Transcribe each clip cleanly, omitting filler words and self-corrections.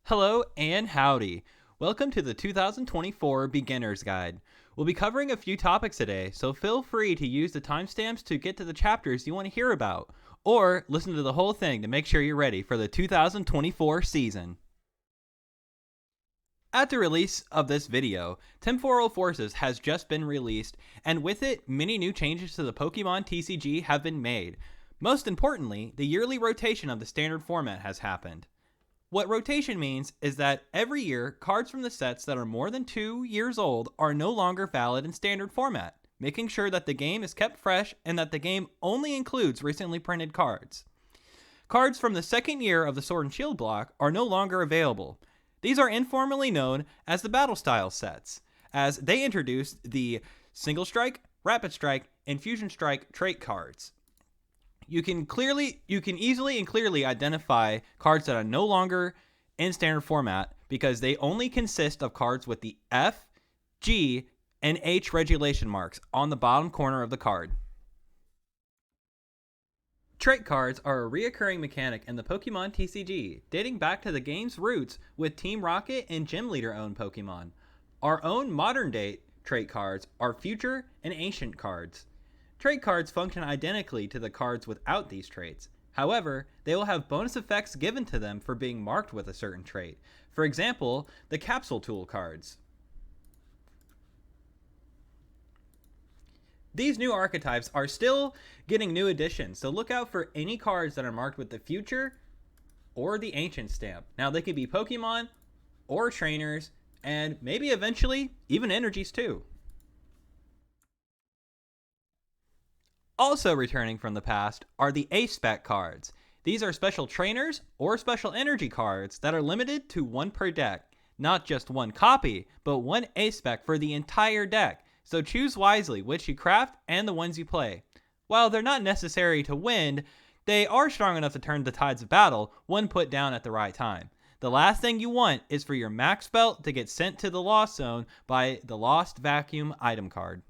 Hello and howdy. Welcome to the 2024 Beginner's Guide. We'll be covering a few topics today, so feel free to use the timestamps to get to the chapters you want to hear about, or listen to the whole thing to make sure you're ready for the 2024 season. At the release of this video, Temporal Forces has just been released, and with it, many new changes to the Pokemon TCG have been made. Most importantly, the yearly rotation of the standard format has happened. What rotation means is that every year, cards from the sets that are more than 2 years old are no longer valid in standard format, making sure that the game is kept fresh and that the game only includes recently printed cards. Cards from the second year of the Sword and Shield block are no longer available. These are informally known as the Battle Style sets, as they introduced the Single Strike, Rapid Strike, and Fusion Strike trait cards. You can easily and clearly identify cards that are no longer in standard format because they only consist of cards with the F, G, and H regulation marks on the bottom corner of the card. Trait cards are a reoccurring mechanic in the Pokemon TCG, dating back to the game's roots with Team Rocket and Gym Leader owned Pokemon. Our own modern day trait cards are future and ancient cards. Trait cards function identically to the cards without these traits. However, they will have bonus effects given to them for being marked with a certain trait. For example, the Capsule Tool cards. These new archetypes are still getting new additions, so look out for any cards that are marked with the future or the ancient stamp. Now, they could be Pokemon or trainers, and maybe eventually even energies too. Also returning from the past are the A-Spec cards. These are special trainers or special energy cards that are limited to one per deck. Not just one copy, but one A-Spec for the entire deck. So choose wisely which you craft and the ones you play. While they're not necessary to win, they are strong enough to turn the tides of battle when put down at the right time. The last thing you want is for your max belt to get sent to the Lost Zone by the Lost Vacuum item card.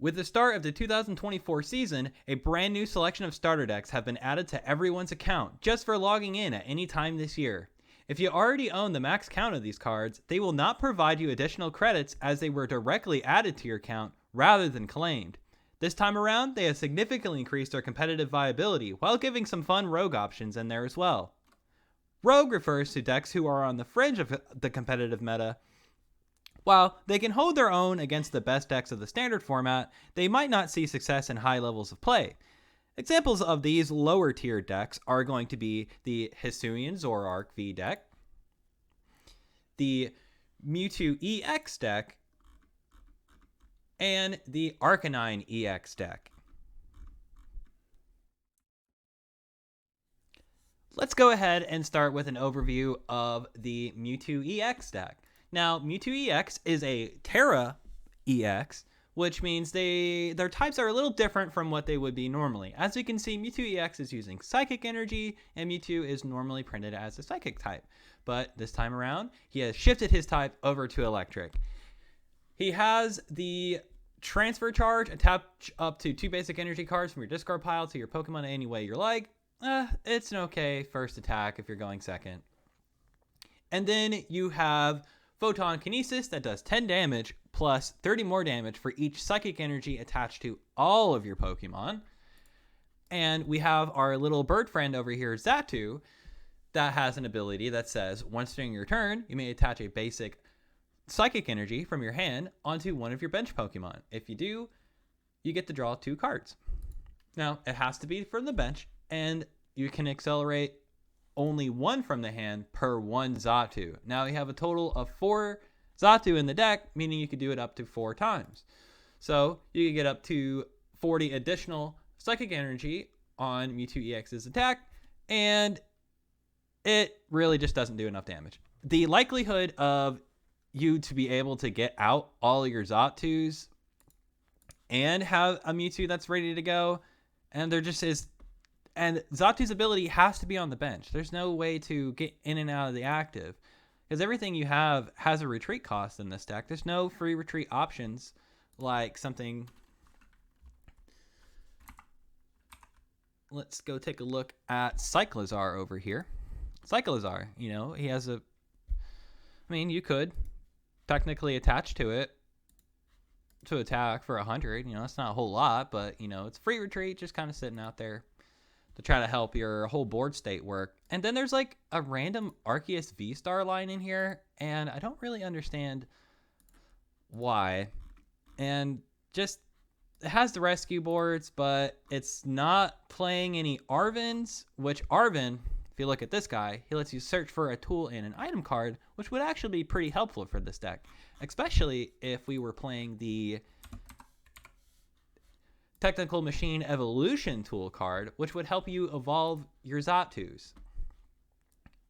With the start of the 2024 season, a brand new selection of starter decks have been added to everyone's account just for logging in at any time this year. If you already own the max count of these cards, they will not provide you additional credits as they were directly added to your account rather than claimed. This time around, they have significantly increased their competitive viability while giving some fun rogue options in there as well. Rogue refers to decks who are on the fringe of the competitive meta. While they can hold their own against the best decks of the standard format, they might not see success in high levels of play. Examples of these lower tier decks are going to be the Hisuian Zoroark V deck, the Mewtwo EX deck, and the Arcanine EX deck. Let's go ahead and start with an overview of the Mewtwo EX deck. Now, Mewtwo EX is a Tera EX, which means their types are a little different from what they would be normally. As we can see, Mewtwo EX is using Psychic Energy, and Mewtwo is normally printed as a Psychic type. But this time around, he has shifted his type over to Electric. He has the Transfer Charge, attach up to 2 basic energy cards from your discard pile to your Pokemon any way you like. It's an okay first attack if you're going second. And then you have Photon Kinesis that does 10 damage plus 30 more damage for each psychic energy attached to all of your Pokemon. And we have our little bird friend over here, Xatu, that has an ability that says once during your turn, you may attach a basic psychic energy from your hand onto one of your bench Pokemon. If you do, you get to draw 2 cards. Now, it has to be from the bench, and you can accelerate only 1 from the hand per 1 Xatu. Now you have a total of 4 Xatu in the deck, meaning you could do it up to 4 times. So you can get up to 40 additional psychic energy on Mewtwo EX's attack, and it really just doesn't do enough damage. The likelihood of you to be able to get out all your Xatus and have a Mewtwo that's ready to go, and there just is. And Xatu's ability has to be on the bench. There's no way to get in and out of the active because everything you have has a retreat cost in this deck. There's no free retreat options like something let's go take a look at Cyclizar over here. Cyclizar, you know, he has a... I mean, you could technically attach to it to attack for 100. You know, that's not a whole lot, but, you know, it's free retreat, just kind of sitting out there to try to help your whole board state work. And then there's like a random Arceus Vstar line in here, and I don't really understand why. And just, it has the rescue boards, but it's not playing any Arvens, which Arven, if you look at this guy, he lets you search for a tool in an item card, which would actually be pretty helpful for this deck, especially if we were playing the Technical Machine Evolution tool card, which would help you evolve your Zatus.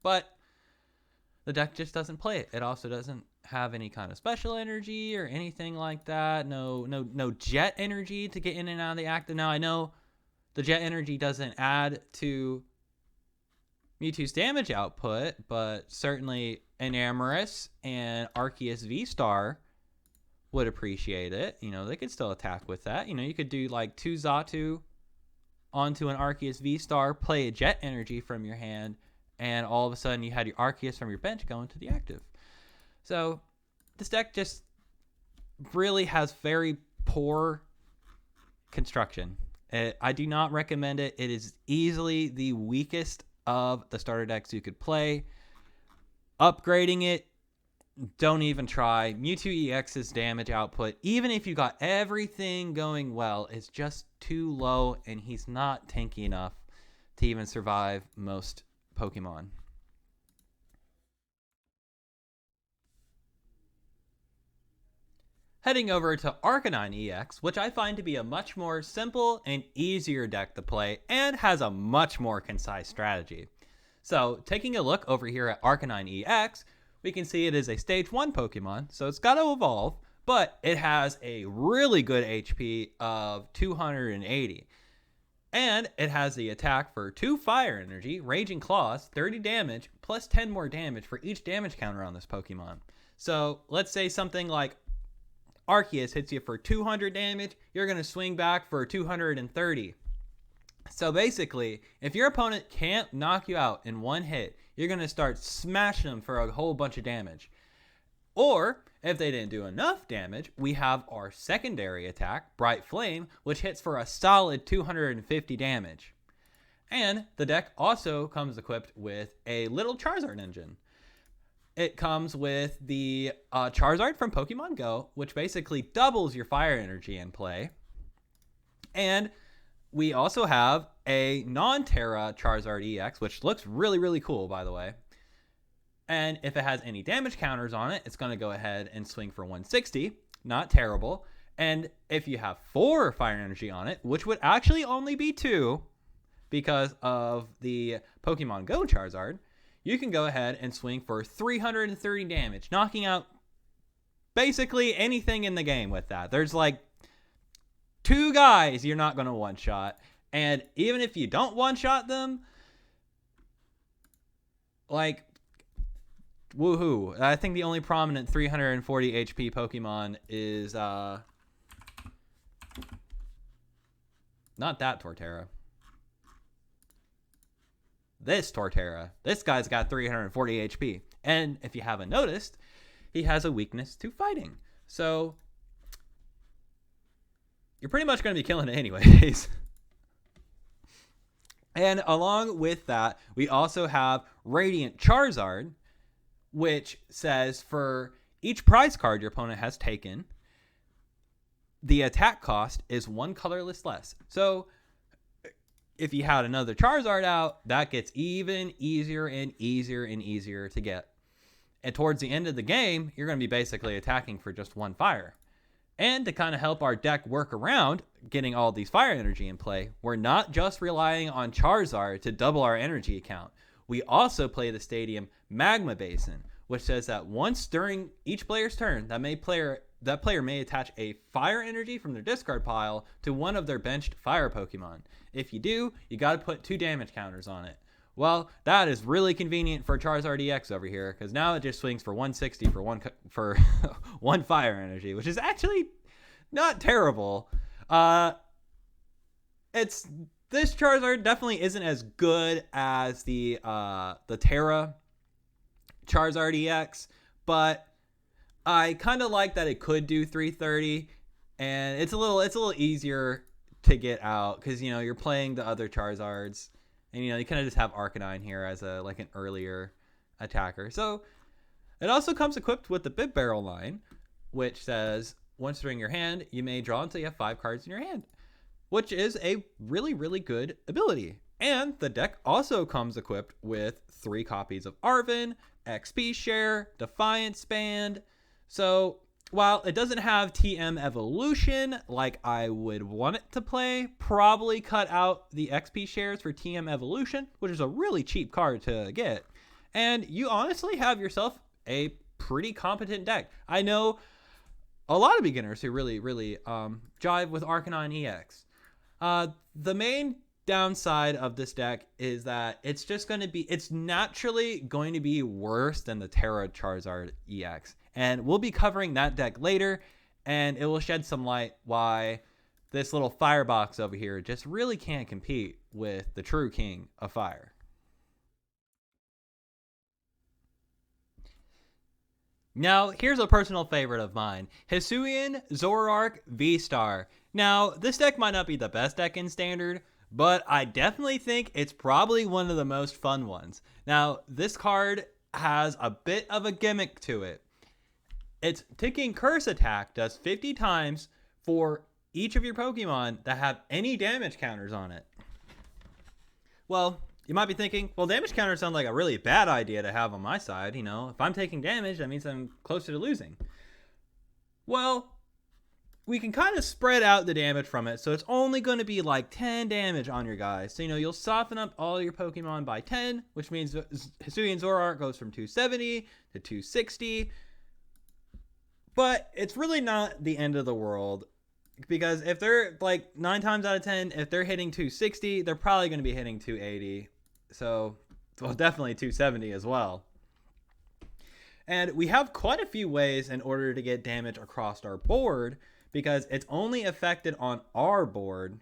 But the deck just doesn't play it. It also doesn't have any kind of special energy or anything like that. No jet energy to get in and out of the active. Now, I know the jet energy doesn't add to Mewtwo's damage output, but certainly Enamorus and Arceus Vstar would appreciate it. You know, they could still attack with that. You know, you could do like 2 Zatu onto an Arceus Vstar, play a jet energy from your hand, and all of a sudden you had your Arceus from your bench going to the active. So this deck just really has very poor construction. I do not recommend it. It is easily the weakest of the starter decks you could play. Upgrading it, don't even try. Mewtwo EX's damage output, even if you got everything going well, is just too low, and he's not tanky enough to even survive most Pokemon. Heading over to Arcanine EX, which I find to be a much more simple and easier deck to play, and has a much more concise strategy. So, taking a look over here at Arcanine EX, we can see it is a stage 1 Pokemon, so it's got to evolve, but it has a really good HP of 280. And it has the attack for 2 fire energy, Raging Claws, 30 damage, plus 10 more damage for each damage counter on this Pokemon. So let's say something like Arceus hits you for 200 damage, you're going to swing back for 230. So basically, if your opponent can't knock you out in one hit, you're going to start smashing them for a whole bunch of damage. Or, if they didn't do enough damage, we have our secondary attack, Bright Flame, which hits for a solid 250 damage. And the deck also comes equipped with a little Charizard engine. It comes with the Charizard from Pokemon Go, which basically doubles your fire energy in play. And we also have a non-Tera Charizard EX, which looks really, really cool, by the way. And if it has any damage counters on it, it's going to go ahead and swing for 160. Not terrible. And if you have 4 fire energy on it, which would actually only be 2 because of the Pokemon Go Charizard, you can go ahead and swing for 330 damage, knocking out basically anything in the game with that. There's like 2 guys you're not going to one-shot. And even if you don't one-shot them, like, woohoo. I think the only prominent 340 HP Pokemon is, not that Torterra. This Torterra. This guy's got 340 HP. And if you haven't noticed, he has a weakness to fighting. So you're pretty much going to be killing it anyways. And along with that, we also have Radiant Charizard, which says for each prize card your opponent has taken, the attack cost is 1 colorless less. So if you had another Charizard out, that gets even easier and easier and easier to get. And towards the end of the game, you're going to be basically attacking for just 1 fire. And to kind of help our deck work around getting all these fire energy in play, we're not just relying on Charizard to double our energy account. We also play the Stadium Magma Basin, which says that once during each player's turn, that player may attach a fire energy from their discard pile to one of their benched fire Pokemon. If you do, you got to put 2 damage counters on it. Well, that is really convenient for Charizard EX over here, because now it just swings for 160 for 1 fire energy, which is actually not terrible. It's this Charizard definitely isn't as good as the Tera Charizard EX, but I kind of like that it could do 330, and it's a little easier to get out because you're playing the other Charizards, and you kind of just have Arcanine here as like an earlier attacker. So it also comes equipped with the Bibarel line, which says once during your hand you may draw until you have 5 cards in your hand, which is a really good ability. And the deck also comes equipped with 3 copies of Arven, XP Share, Defiance Band. So while it doesn't have TM Evolution like I would want it to play, probably cut out the XP shares for TM Evolution, which is a really cheap card to get. And you honestly have yourself a pretty competent deck. I know a lot of beginners who really jive with Arcanine EX. The main downside of this deck is that it's naturally going to be worse than the Tera Charizard EX. And we'll be covering that deck later, and it will shed some light why this little firebox over here just really can't compete with the true king of fire. Now, here's a personal favorite of mine, Hisuian Zoroark Vstar. Now, this deck might not be the best deck in Standard, but I definitely think it's probably one of the most fun ones. Now, this card has a bit of a gimmick to it. Its Ticking Curse attack does 50 times for each of your Pokemon that have any damage counters on it. Well, you might be thinking, well, damage counters sound like a really bad idea to have on my side. If I'm taking damage, that means I'm closer to losing. Well, we can kind of spread out the damage from it, so it's only going to be like 10 damage on your guys. So, you'll soften up all your Pokemon by 10, which means Hisuian Zoroark goes from 270 to 260. But it's really not the end of the world, because if they're like 9 times out of 10, if they're hitting 260, they're probably going to be hitting 280. So, well, definitely 270 as well. And we have quite a few ways in order to get damage across our board, because it's only affected on our board.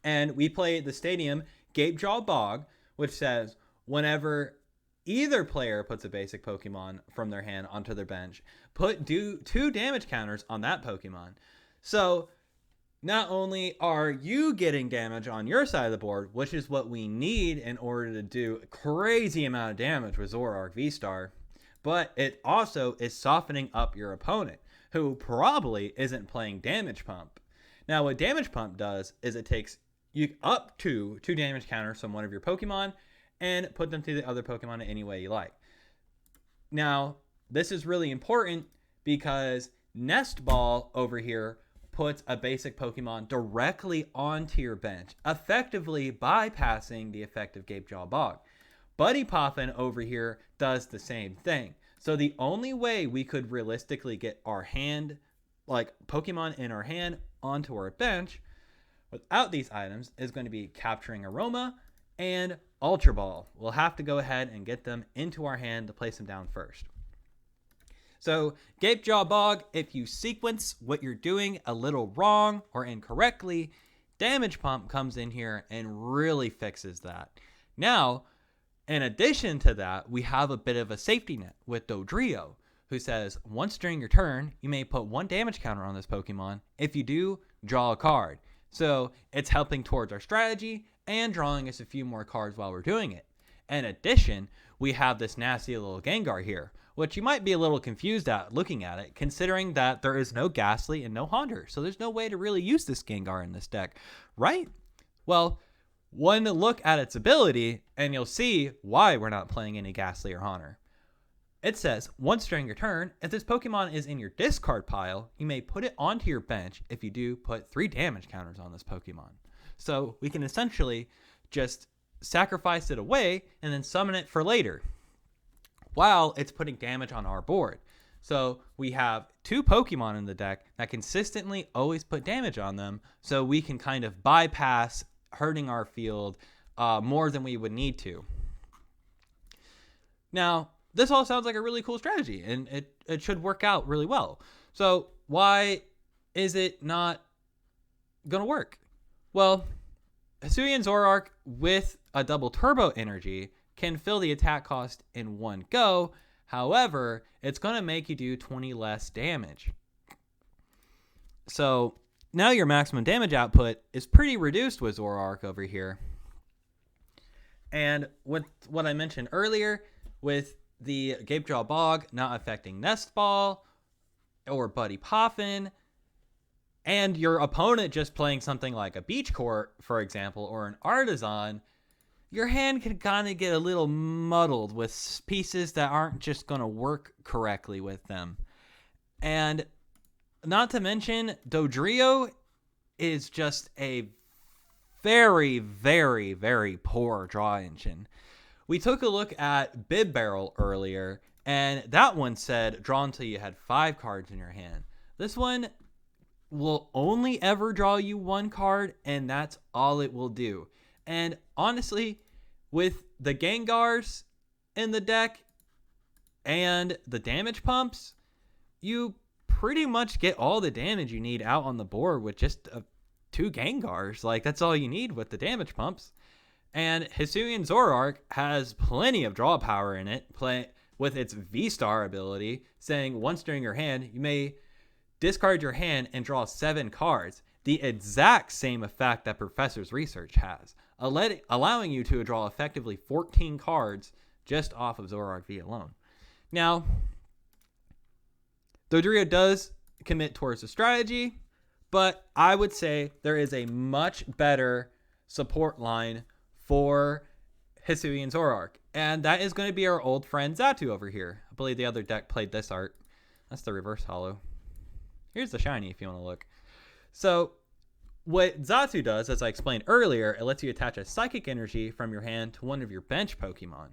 And we play the Stadium Gapejaw Bog, which says whenever either player puts a basic Pokemon from their hand onto their bench, do 2 damage counters on that Pokemon. So not only are you getting damage on your side of the board, which is what we need in order to do a crazy amount of damage with Zoroark Vstar, but it also is softening up your opponent, who probably isn't playing Damage Pump. Now, what Damage Pump does is it takes you up to 2 damage counters from one of your Pokemon and put them to the other Pokemon any way you like. Now, this is really important because Nest Ball over here puts a basic Pokemon directly onto your bench, effectively bypassing the effect of Gapejaw Bog. Buddy Poffin over here does the same thing. So the only way we could realistically get our hand, like Pokemon in our hand, onto our bench without these items is going to be capturing Aroma and Ultra Ball. We'll have to go ahead and get them into our hand to place them down first. So Gapejaw Bog, if you sequence what you're doing a little wrong or incorrectly, Damage Pump comes in here and really fixes that. Now, in addition to that, we have a bit of a safety net with Dodrio, who says once during your turn, you may put 1 damage counter on this Pokemon. If you do, draw a card. So it's helping towards our strategy and drawing us a few more cards while we're doing it. In addition, we have this nasty little Gengar here, which you might be a little confused at looking at it, considering that there is no Ghastly and no Haunter. So there's no way to really use this Gengar in this deck, right? Well, one look at its ability, and you'll see why we're not playing any Ghastly or Haunter. It says, once during your turn, if this Pokemon is in your discard pile, you may put it onto your bench. If you do, put 3 damage counters on this Pokemon. So we can essentially just sacrifice it away and then summon it for later, while it's putting damage on our board. So we have 2 Pokemon in the deck that consistently always put damage on them, so we can kind of bypass hurting our field more than we would need to. Now, this all sounds like a really cool strategy, and it should work out really well. So why is it not going to work? Well, Hisuian Zoroark with a double turbo energy can fill the attack cost in one go. However, it's going to make you do 20 less damage. So now your maximum damage output is pretty reduced with Zoroark over here. And with what I mentioned earlier, with the Gapejaw Bog not affecting Nest Ball or Buddy Poffin, and your opponent just playing something like a Beach Court, for example, or an Artazon, your hand can kind of get a little muddled with pieces that aren't just going to work correctly with them. And not to mention, Dodrio is just a very, very, very poor draw engine. We took a look at Bibarel earlier, and that one said draw until you had 5 cards in your hand. This one will only ever draw you 1 card, and that's all it will do. And honestly, with the Gengars in the deck and the damage pumps, you pretty much get all the damage you need out on the board with just 2 Gengars. Like, that's all you need with the damage pumps. And Hisuian Zoroark has plenty of draw power in it, with its Vstar ability, saying once during your hand, you may discard your hand and draw 7 cards. The exact same effect that Professor's research has, allowing you to draw effectively 14 cards just off of Zoroark V alone. Now, Dodrio does commit towards the strategy, but I would say there is a much better support line for Hisuian Zoroark, and that is going to be our old friend Xatu over here. I believe the other deck played this art. That's the reverse holo. Here's the shiny if you want to look. So what Xatu does, as I explained earlier, it lets you attach a psychic energy from your hand to one of your bench Pokemon.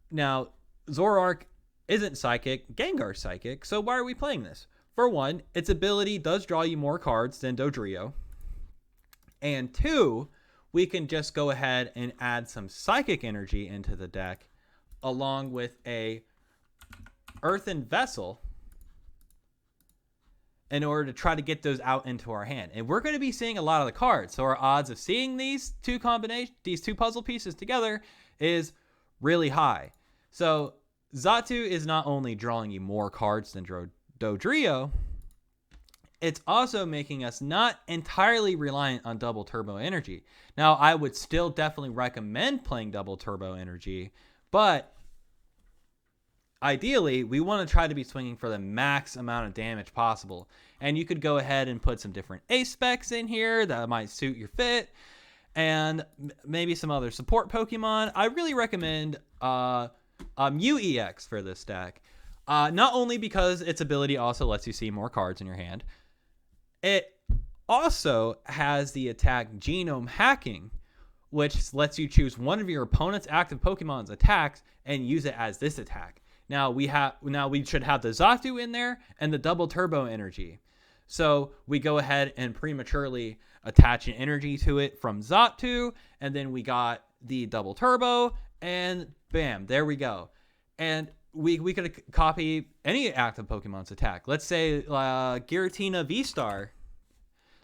Now, Zoroark isn't psychic, Gengar's psychic, so why are we playing this? For one, its ability does draw you more cards than Dodrio. And 2, we can just go ahead and add some psychic energy into the deck along with a earthen vessel in order to try to get those out into our hand. And we're going to be seeing a lot of the cards, so our odds of seeing these two puzzle pieces together is really high. So Xatu is not only drawing you more cards than Dodrio, it's also making us not entirely reliant on double turbo energy. Now, I would still definitely recommend playing double turbo energy, but ideally, we want to try to be swinging for the max amount of damage possible. And you could go ahead and put some different ace specs in here that might suit your fit, and maybe some other support Pokemon. I really recommend Mew EX for this deck. Not only because its ability also lets you see more cards in your hand, it also has the attack Genome Hacking, which lets you choose one of your opponent's active Pokemon's attacks and use it as this attack. Now we should have the Xatu in there and the double turbo energy. So we go ahead and prematurely attach an energy to it from Xatu, and then we got the double turbo, and bam, there we go. And we could copy any active Pokemon's attack. Let's say Giratina Vstar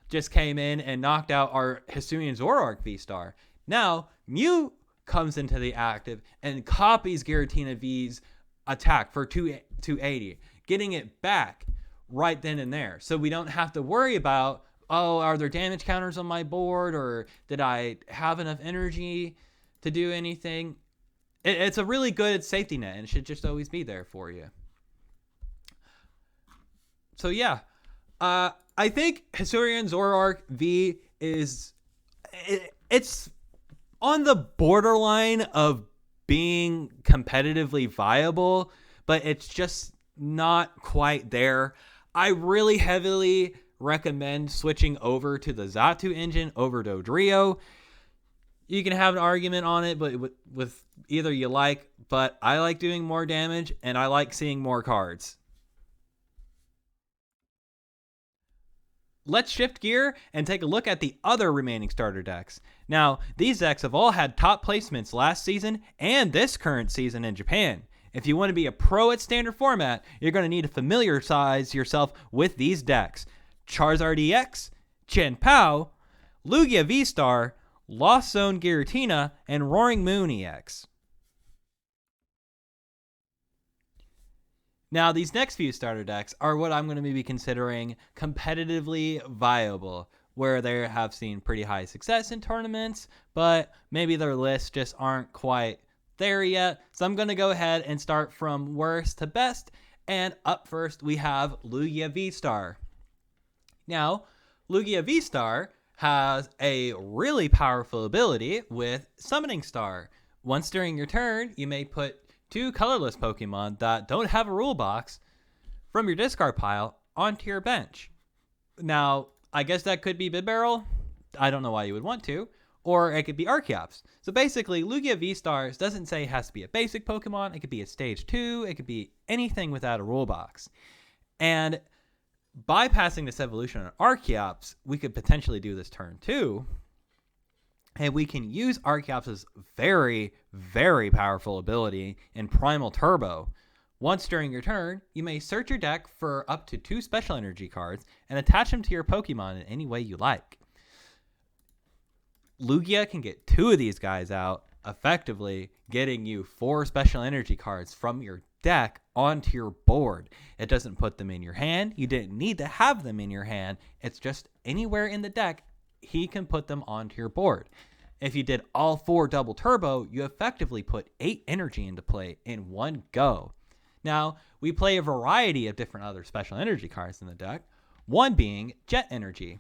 just came in and knocked out our Hisuian Zoroark Vstar. Now Mew comes into the active and copies Giratina V's attack for 280, getting it back right then and there. So we don't have to worry about, oh, are there damage counters on my board, or did I have enough energy to do anything? It's a really good safety net, and it should just always be there for you. So yeah, I think Hisuian Zoroark V it's on the borderline of being competitively viable, but it's just not quite there. I really heavily recommend switching over to the Xatu engine over Dodrio. You can have an argument on it, but with either you like, but I like doing more damage and I like seeing more cards. Let's shift gear and take a look at the other remaining starter decks. Now, these decks have all had top placements last season and this current season in Japan. If you want to be a pro at standard format, you're going to need to familiarize yourself with these decks: Charizard EX, Chien Pao, Lugia Vstar, Lost Zone Giratina, and Roaring Moon EX. Now, these next few starter decks are what I'm going to be considering competitively viable, where they have seen pretty high success in tournaments, but maybe their lists just aren't quite there yet. So I'm going to go ahead and start from worst to best. And up first, we have Lugia Vstar. Now, Lugia Vstar has a really powerful ability with Summoning Star. Once during your turn, you may put 2 colorless Pokemon that don't have a rule box from your discard pile onto your bench. Now, I guess that could be Bibarel. I don't know why you would want to. Or it could be Archeops. So basically, Lugia V-Stars doesn't say it has to be a basic Pokemon. It could be a Stage 2. It could be anything without a rule box. And bypassing this evolution on Archeops, we could potentially do this turn 2. And we can use Archeops' very, very powerful ability in Primal Turbo. Once during your turn, you may search your deck for up to 2 special energy cards and attach them to your Pokemon in any way you like. Lugia can get 2 of these guys out, effectively getting you 4 special energy cards from your deck onto your board. It doesn't put them in your hand. You didn't need to have them in your hand. It's just anywhere in the deck, he can put them onto your board. If you did all 4 double turbo, you effectively put 8 energy into play in one go. Now, we play a variety of different other special energy cards in the deck, one being Jet Energy.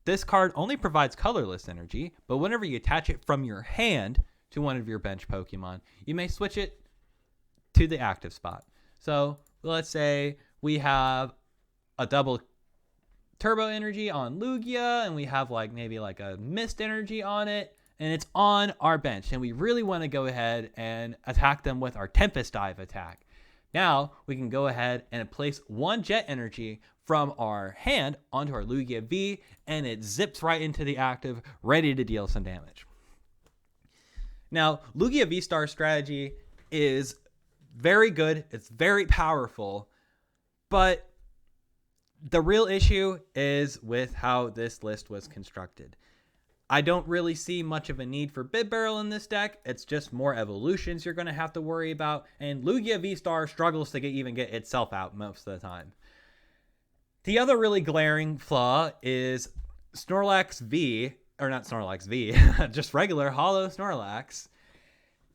This card only provides colorless energy, but whenever you attach it from your hand to one of your bench Pokemon, you may switch it to the active spot. So let's say we have a double turbo energy on Lugia, and we have maybe a mist energy on it, and it's on our bench, and we really want to go ahead and attack them with our Tempest Dive attack. Now we can go ahead and place 1 Jet Energy from our hand onto our Lugia V, and it zips right into the active, ready to deal some damage. Now, Lugia V-Star strategy is very good. It's very powerful, but the real issue is with how this list was constructed. I don't really see much of a need for Bibarel in this deck. It's just more evolutions you're going to have to worry about, and Lugia V-Star struggles to even get itself out most of the time. The other really glaring flaw is Snorlax V, or not Snorlax V, just regular Hollow Snorlax.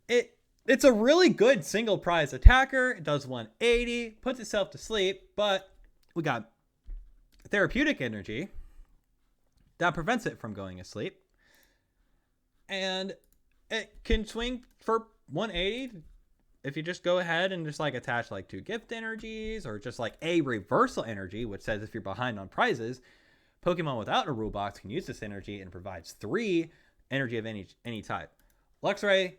It's a really good single prize attacker. It does 180, puts itself to sleep, but we got Therapeutic Energy that prevents it from going asleep. And it can swing for 180 if you just go ahead and just attach 2 gift energies, or just a reversal energy, which says if you're behind on prizes, Pokemon without a rule box can use this energy and provides 3 energy of any type. Luxray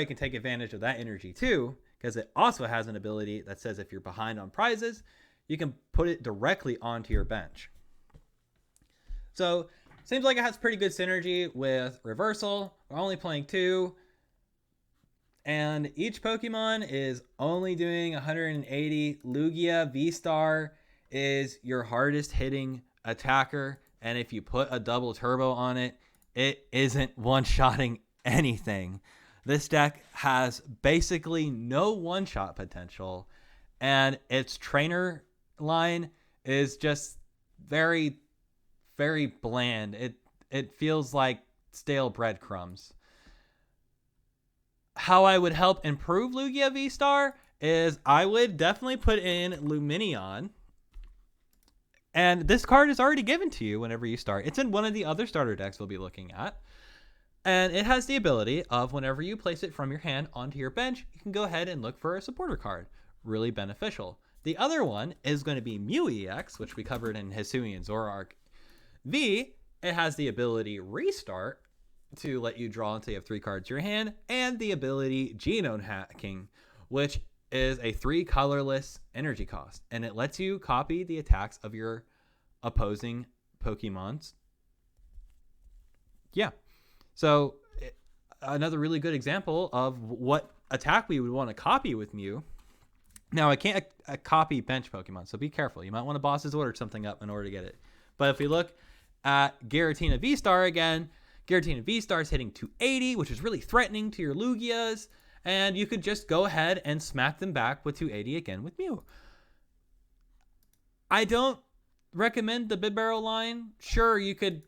can take advantage of that energy too, because it also has an ability that says if you're behind on prizes, you can put it directly onto your bench. So seems like it has pretty good synergy with Reversal. We're only playing 2. And each Pokemon is only doing 180. Lugia V-Star is your hardest hitting attacker. And if you put a double turbo on it, it isn't one-shotting anything. This deck has basically no one-shot potential. And its trainer line is just very, very bland. It feels like stale breadcrumbs. How I would help improve Lugia V-Star is I would definitely put in Lumineon. And this card is already given to you whenever you start. It's in one of the other starter decks we'll be looking at. And it has the ability of whenever you place it from your hand onto your bench, you can go ahead and look for a supporter card. Really beneficial. The other one is going to be Mew EX, which we covered in Hisuian Zoroark V. It has the ability Restart to let you draw until you have 3 cards in your hand, and the ability Genome Hacking, which is a 3 colorless energy cost, and it lets you copy the attacks of your opposing Pokemons. Yeah. So another really good example of what attack we would want to copy with Mew. Now, I can't copy bench Pokemon, so be careful. You might want to Boss's Order something up in order to get it. But if we look at Giratina Vstar again. Giratina Vstar is hitting 280, which is really threatening to your Lugias. And you could just go ahead and smack them back with 280 again with Mew. I don't recommend the Bibarel line. Sure, you could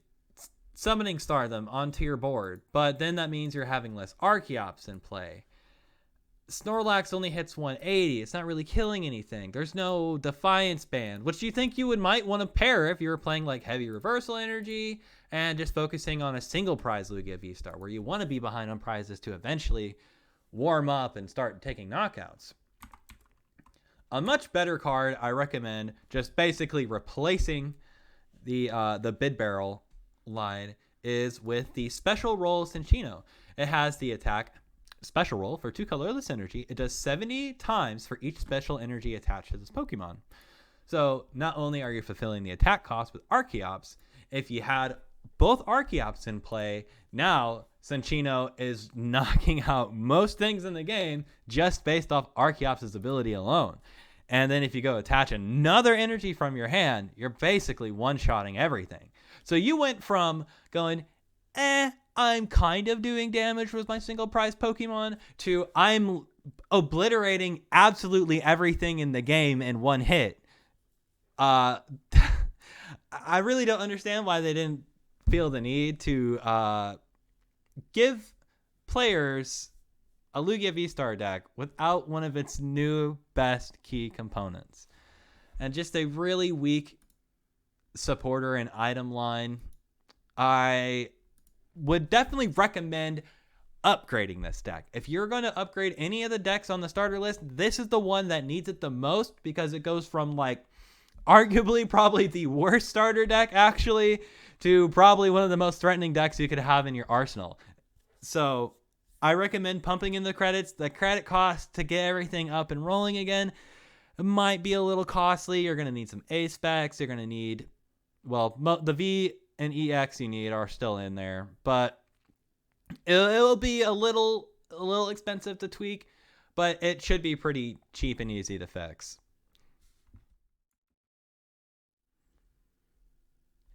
summoning star them onto your board, but then that means you're having less Archeops in play. Snorlax only hits 180. It's not really killing anything. There's no Defiance Band, which you think you might want to pair if you were playing like heavy reversal energy and just focusing on a single prize Lugia Vstar, where you want to be behind on prizes to eventually warm up and start taking knockouts. A much better card, I recommend just basically replacing the Bibarel line, is with the Special Roll Cinccino. It has the attack Special Roll for 2 colorless energy. It does 70 times for each special energy attached to this Pokemon. So not only are you fulfilling the attack cost with Archeops, if you had both Archeops in play, now Cinccino is knocking out most things in the game just based off Archeops' ability alone. And then if you go attach another energy from your hand, you're basically one-shotting everything. So you went from going, I'm kind of doing damage with my single prize Pokemon, to I'm obliterating absolutely everything in the game in one hit. I really don't understand why they didn't feel the need to give players a Lugia Vstar deck without one of its new best key components. And just a really weak supporter and item line. I would definitely recommend upgrading this deck. If you're going to upgrade any of the decks on the starter list, this is the one that needs it the most, because it goes from like arguably probably the worst starter deck actually to probably one of the most threatening decks you could have in your arsenal. So I recommend pumping in the credits. The credit cost to get everything up and rolling again might be a little costly. You're going to need some A specs. You're going to need, well, the V and EX you need are still in there, but it'll be a little expensive to tweak, but it should be pretty cheap and easy to fix.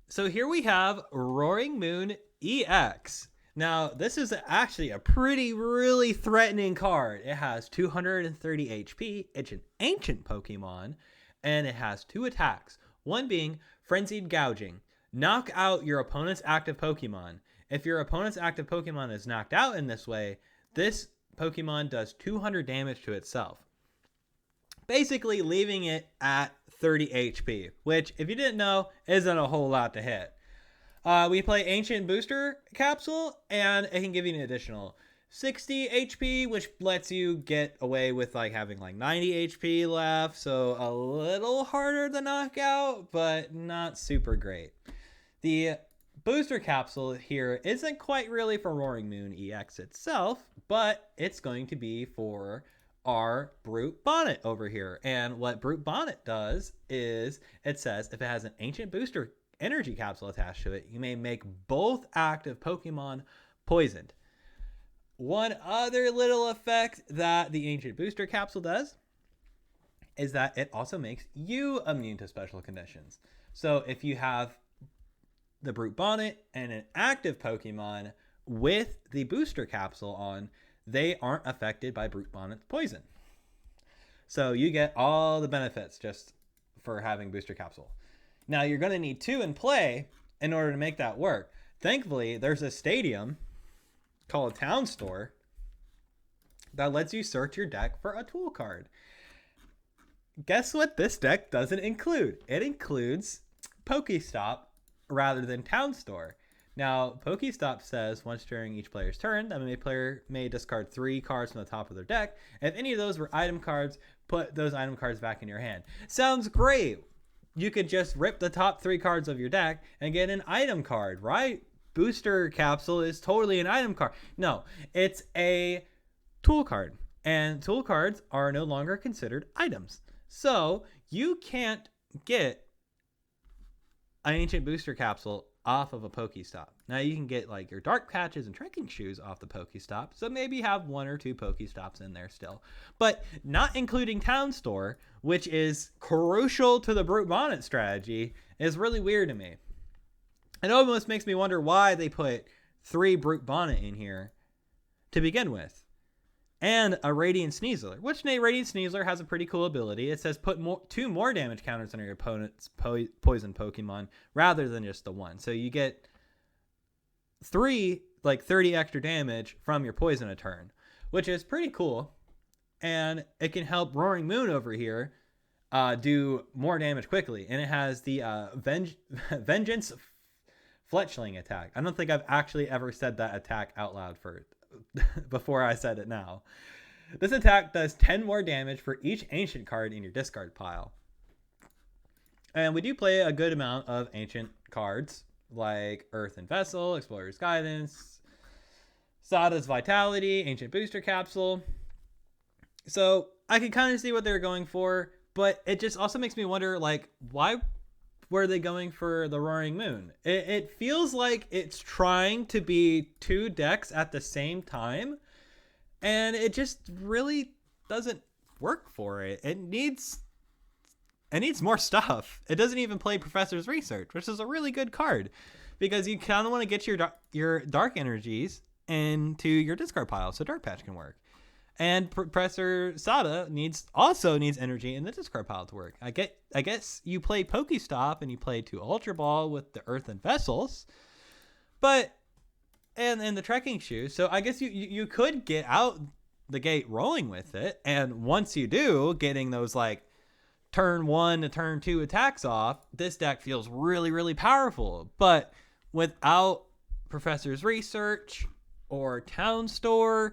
So here we have Roaring Moon EX. Now, this is actually a really threatening card. It has 230 HP. It's an ancient Pokemon, and it has 2 attacks. One being Frenzied Gouging. Knock out your opponent's active Pokemon. If your opponent's active Pokemon is knocked out in this way, this Pokemon does 200 damage to itself, basically leaving it at 30 HP, which, if you didn't know, isn't a whole lot to hit. We play Ancient Booster Capsule, and it can give you an additional 60 HP, which lets you get away with like having like 90 HP left, so a little harder to knock out, but not super great. The Booster Capsule here isn't quite really for Roaring Moon EX itself, but it's going to be for our Brute Bonnet over here. And what Brute Bonnet does is it says if it has an Ancient Booster Energy Capsule attached to it, you may make both active Pokemon poisoned. One other little effect that the Ancient Booster Capsule does is that it also makes you immune to special conditions. So if you have the Brute Bonnet and an active Pokemon with the Booster Capsule on, they aren't affected by Brute Bonnet's poison. So you get all the benefits just for having Booster Capsule. Now you're going to need 2 in play in order to make that work. Thankfully, there's a stadium called Town Store that lets you search your deck for a tool card. Guess what this deck doesn't include? It includes Pokestop rather than Town Store. Now, Pokestop says once during each player's turn, that a player may discard 3 cards from the top of their deck. If any of those were item cards, put those item cards back in your hand. Sounds great. You could just rip the top 3 cards of your deck and get an item card, right? Booster Capsule is totally an item card. No, it's a tool card. And tool cards are no longer considered items. So you can't get an Ancient Booster Capsule off of a Pokestop. Now you can get like your Dark Patches and Trekking Shoes off the Pokestop, so maybe have 1 or 2 Pokestops in there still. But not including Town Store, which is crucial to the Brute Bonnet strategy, is really weird to me. It almost makes me wonder why they put 3 Brute Bonnet in here to begin with. And a Radiant Sneasler, which Radiant Sneasler has a pretty cool ability. It says put 2 more damage counters on your opponent's poison Pokemon rather than just the 1. So you get 3, like 30 extra damage from your poison a turn, which is pretty cool. And it can help Roaring Moon over here do more damage quickly. And it has the Vengeance Fletchling attack. I don't think I've actually ever said that attack out loud before I said it now. This attack does 10 more damage for each ancient card in your discard pile. And we do play a good amount of ancient cards like Earthen Vessel, Explorer's Guidance, Sada's Vitality, Ancient Booster Capsule. So I can kind of see what they're going for, but it just also makes me wonder, like, why were they going for the Roaring Moon? It feels like it's trying to be 2 decks at the same time, and it just really doesn't work for it. It needs more stuff. It doesn't even play Professor's Research, which is a really good card, because you kind of want to get your Dark Energies into your discard pile so Dark Patch can work. And Professor Sada also needs energy in the discard pile to work. I guess you play Pokestop and you play 2 Ultra Ball with the Earthen Vessels, but and the Trekking Shoes. So I guess you could get out the gate rolling with it, and once you do, getting those like turn 1 to turn 2 attacks off, this deck feels really, really powerful. But without Professor's Research or Town Store,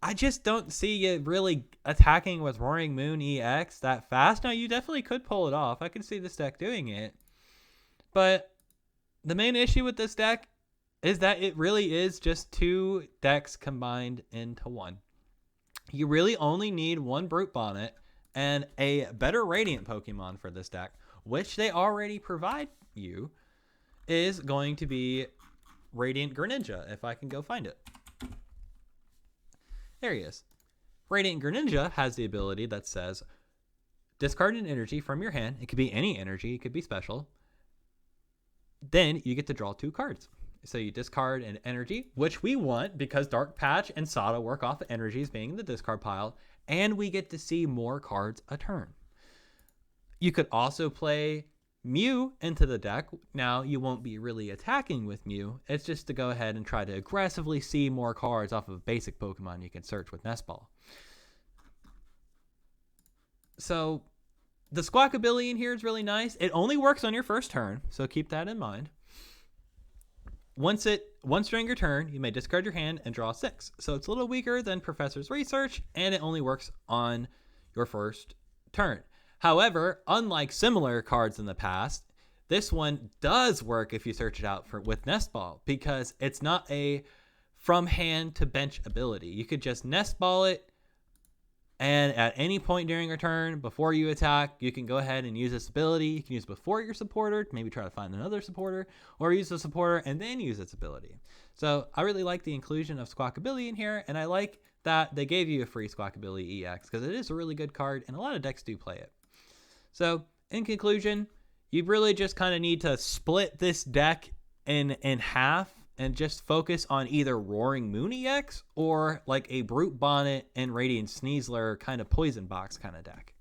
I just don't see it really attacking with Roaring Moon EX that fast. Now, you definitely could pull it off. I can see this deck doing it. But the main issue with this deck is that it really is just 2 decks combined into 1. You really only need 1 Brute Bonnet and a better Radiant Pokemon for this deck, which they already provide you, is going to be Radiant Greninja, if I can go find it. There he is. Radiant Greninja has the ability that says, discard an energy from your hand. It could be any energy. It could be special. Then you get to draw 2 cards. So you discard an energy, which we want because Dark Patch and Sada work off of energies being in the discard pile, and we get to see more cards a turn. You could also play Mew into the deck. Now, you won't be really attacking with Mew. It's just to go ahead and try to aggressively see more cards off of basic Pokemon you can search with Nest Ball. So the Squawkabilly in here is really nice. It only works on your first turn, so keep that in mind. Once during your turn, you may discard your hand and draw 6. So it's a little weaker than Professor's Research, and it only works on your first turn. However, unlike similar cards in the past, this one does work if you search it out with Nest Ball, because it's not a from hand to bench ability. You could just Nest Ball it, and at any point during your turn, before you attack, you can go ahead and use this ability. You can use it before your supporter, maybe try to find another supporter, or use the supporter and then use its ability. So I really like the inclusion of Squawkabilly in here, and I like that they gave you a free Squawkabilly EX, because it is a really good card, and a lot of decks do play it. So, in conclusion, you really just kind of need to split this deck in half and just focus on either Roaring Moon EX or like a Brute Bonnet and Radiant Sneasler kind of Poison Box kind of deck.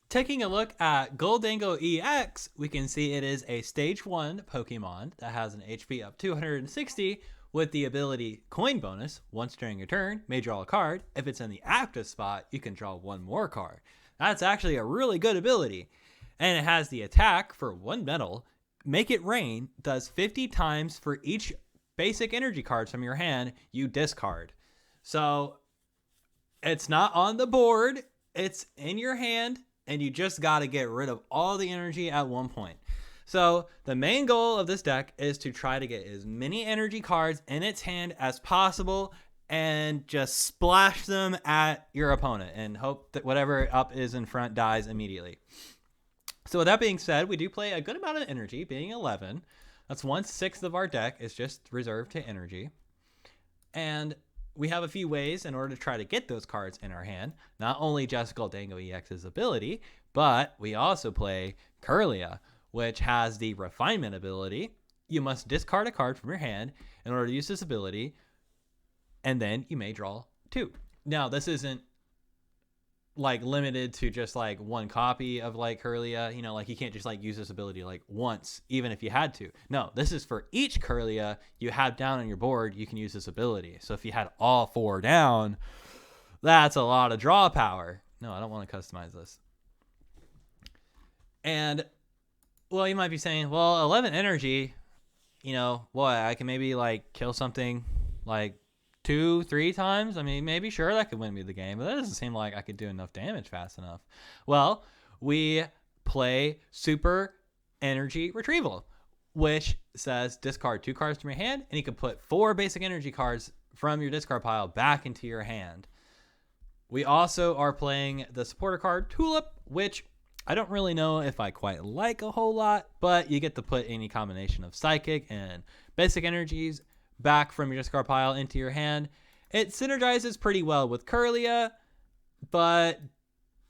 Taking a look at Gholdengo EX, we can see it is a Stage 1 Pokemon that has an HP of 260 with the ability Coin Bonus. Once during your turn, may draw a card. If it's in the active spot, you can draw 1 more card. That's actually a really good ability. And it has the attack for 1 metal. Make It Rain does 50 times for each basic energy cards from your hand you discard. So it's not on the board, it's in your hand, and you just got to get rid of all the energy at one point. So the main goal of this deck is to try to get as many energy cards in its hand as possible and just splash them at your opponent and hope that whatever up is in front dies immediately. So with that being said, we do play a good amount of energy, being 11. That's 1/6 of our deck is just reserved to energy. And we have a few ways in order to try to get those cards in our hand. Not only just Gholdengo EX's ability, but we also play Kirlia, which has the Refinement ability. You must discard a card from your hand in order to use this ability, and then you may draw 2. Now, this isn't like limited to just like one copy of like Kirlia, you know, like you can't just like use this ability like once, even if you had to. No, this is for each Kirlia you have down on your board, you can use this ability. So if you had all 4 down, that's a lot of draw power. No, I don't want to customize this. And, well, you might be saying, well, 11 energy, you know, what, I can maybe like kill something like 2-3 times. I mean, maybe, sure, that could win me the game, but that doesn't seem like I could do enough damage fast enough. Well, we play Super Energy Retrieval, which says discard 2 cards from your hand, and you can put 4 basic energy cards from your discard pile back into your hand. We also are playing the supporter card Tulip, which I don't really know if I quite like a whole lot, but you get to put any combination of Psychic and basic energies back from your discard pile into your hand. It synergizes pretty well with Kirlia, but